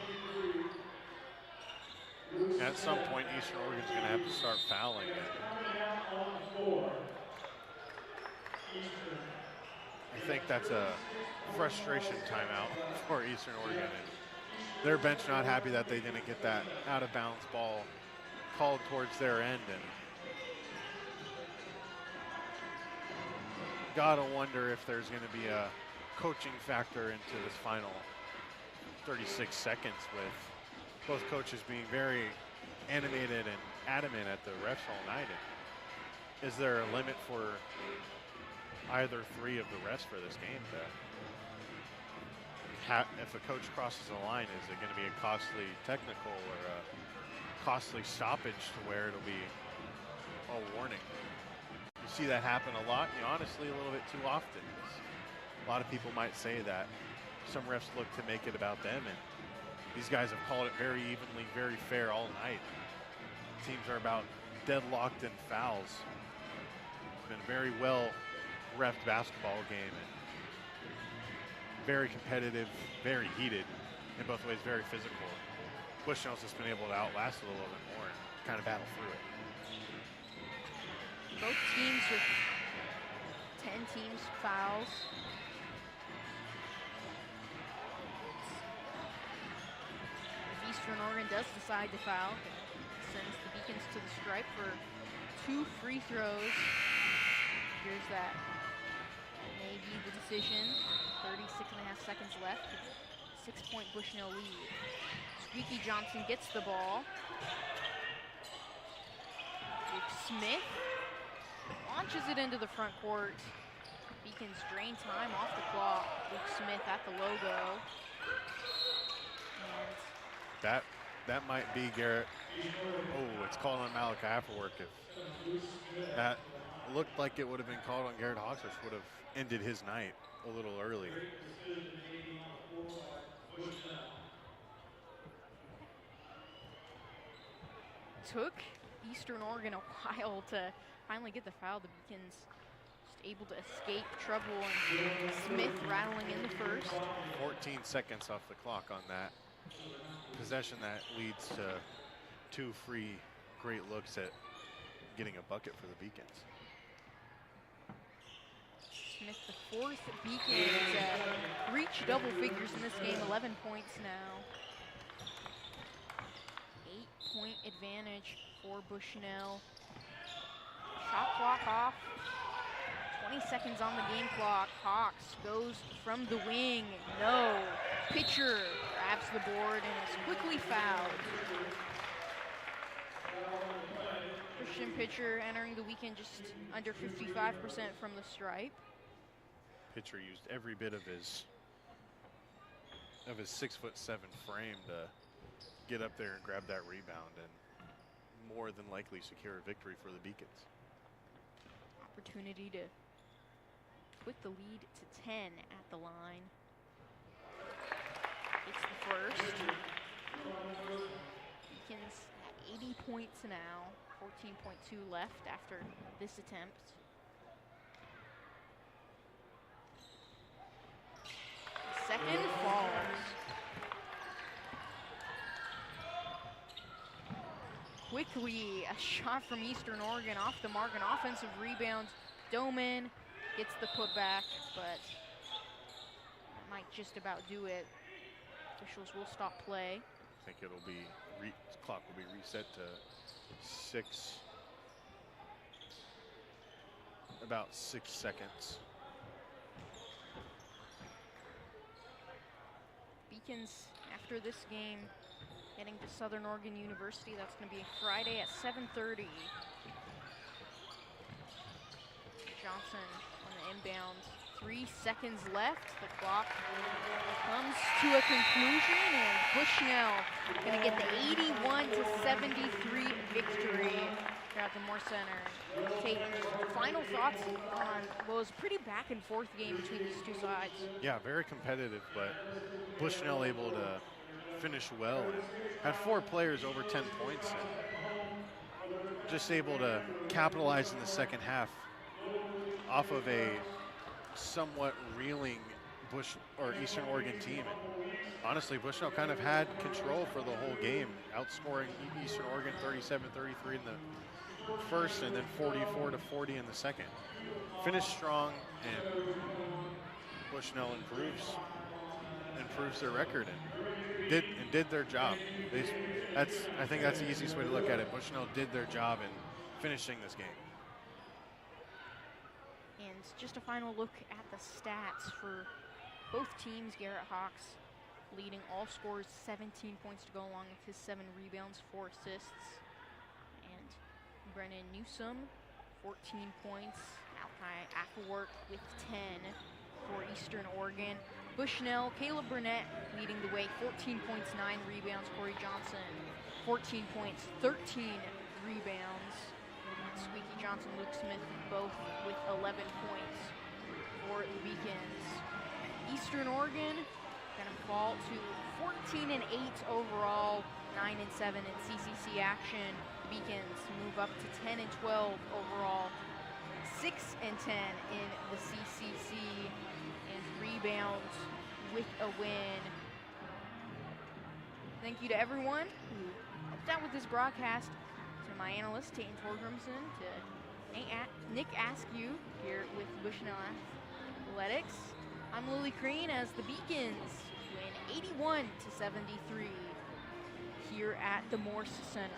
At some point, Eastern Oregon's going to have to start fouling. I think that's a frustration timeout for Eastern Oregon. And their bench not happy that they didn't get that out-of-bounds ball called towards their end. And gotta wonder if there's going to be a coaching factor into this final 36 seconds with both coaches being very animated and adamant at the refs all night. And is there a limit for either three of the refs for this game? If a coach crosses a line, is it going to be a costly technical or a costly stoppage to where it'll be a warning? You see that happen a lot, honestly, a little bit too often. A lot of people might say that some refs look to make it about them, and these guys have called it very evenly, very fair all night. Teams are about deadlocked in fouls. It's been a very well ref basketball game, and very competitive, very heated, in both ways very physical. Bushnell's just been able to outlast it a little bit more and kind of battle through it. Both teams with 10 teams fouls. If Eastern Oregon does decide to foul, it sends the Beacons to the stripe for 2 free throws. Here's that. May be the decision. 36.5 seconds left. 6-point Bushnell lead. Squeaky Johnson gets the ball. Luke Smith launches it into the front court. Beacons drain time off the clock. Luke Smith at the logo. And that might be Garrett. Oh, it's called on Malachi Afterwork. If that looked like it would have been called on Garrett Hawkers, would have ended his night a little early. Took Eastern Oregon a while to finally get the foul. The Beacons just able to escape trouble, and Smith rattling in the first. 14 seconds off the clock on that possession. That leads to 2 free great looks at getting a bucket for the Beacons. Smith, the 4th Beacon to reach double figures in this game, 11 points now. 8-point advantage for Bushnell. Shot clock off. 20 seconds on the game clock. Hawks goes from the wing. No. Pitcher grabs the board and is quickly fouled. Christian Pitcher entering the weekend just under 55% from the stripe. Pitcher used every bit of his 6'7" frame to get up there and grab that rebound and more than likely secure a victory for the Beacons. Opportunity to put the lead to 10 at the line. It's the first. Beacons at 80 points now, 14.2 left after this attempt. Second falls. Quickly, a shot from Eastern Oregon off the mark, an offensive rebound. Doman gets the putback, but that might just about do it. Officials will stop play. I think it'll be, clock will be reset to about 6 seconds. Beacons, after this game, heading to Southern Oregon University. That's going to be Friday at 7:30. Johnson on the inbound. 3 seconds left. The clock comes to a conclusion, and Bushnell going to get the 81-73 victory here at the Moore Center. Tate, final thoughts on what was a pretty back and forth game between these two sides. Yeah, very competitive, but Bushnell able to finish well. Had 4 players over 10 points and just able to capitalize in the second half. off of a somewhat reeling Eastern Oregon team. And honestly, Bushnell kind of had control for the whole game, outscoring Eastern Oregon 37-33 in the first and then 44-40 in the second. Finished strong, and Bushnell improves their record and did their job. I think that's the easiest way to look at it. Bushnell did their job in finishing this game. And just a final look at the stats for both teams. Garrett Hawks leading all scorers, 17 points to go along with his 7 rebounds, 4 assists. And Brennan Newsom, 14 points. Malachi Applework with 10 for Eastern Oregon. Bushnell, Caleb Burnett leading the way, 14 points, 9 rebounds. Corey Johnson, 14 points, 13 rebounds. Squeaky Johnson, Luke Smith, both with 11 points for the Beacons. Eastern Oregon gonna fall to 14-8 overall, 9-7 in CCC action. The Beacons move up to 10-12 overall, 6-10 in the CCC, and rebounds with a win. Thank you to everyone who helped out with this broadcast. To my analyst, Tayton Torgrimson, to Nick Askew here with Bushnell Athletics. I'm Lily Crean as the Beacons win 81-73 here at the Morse Center.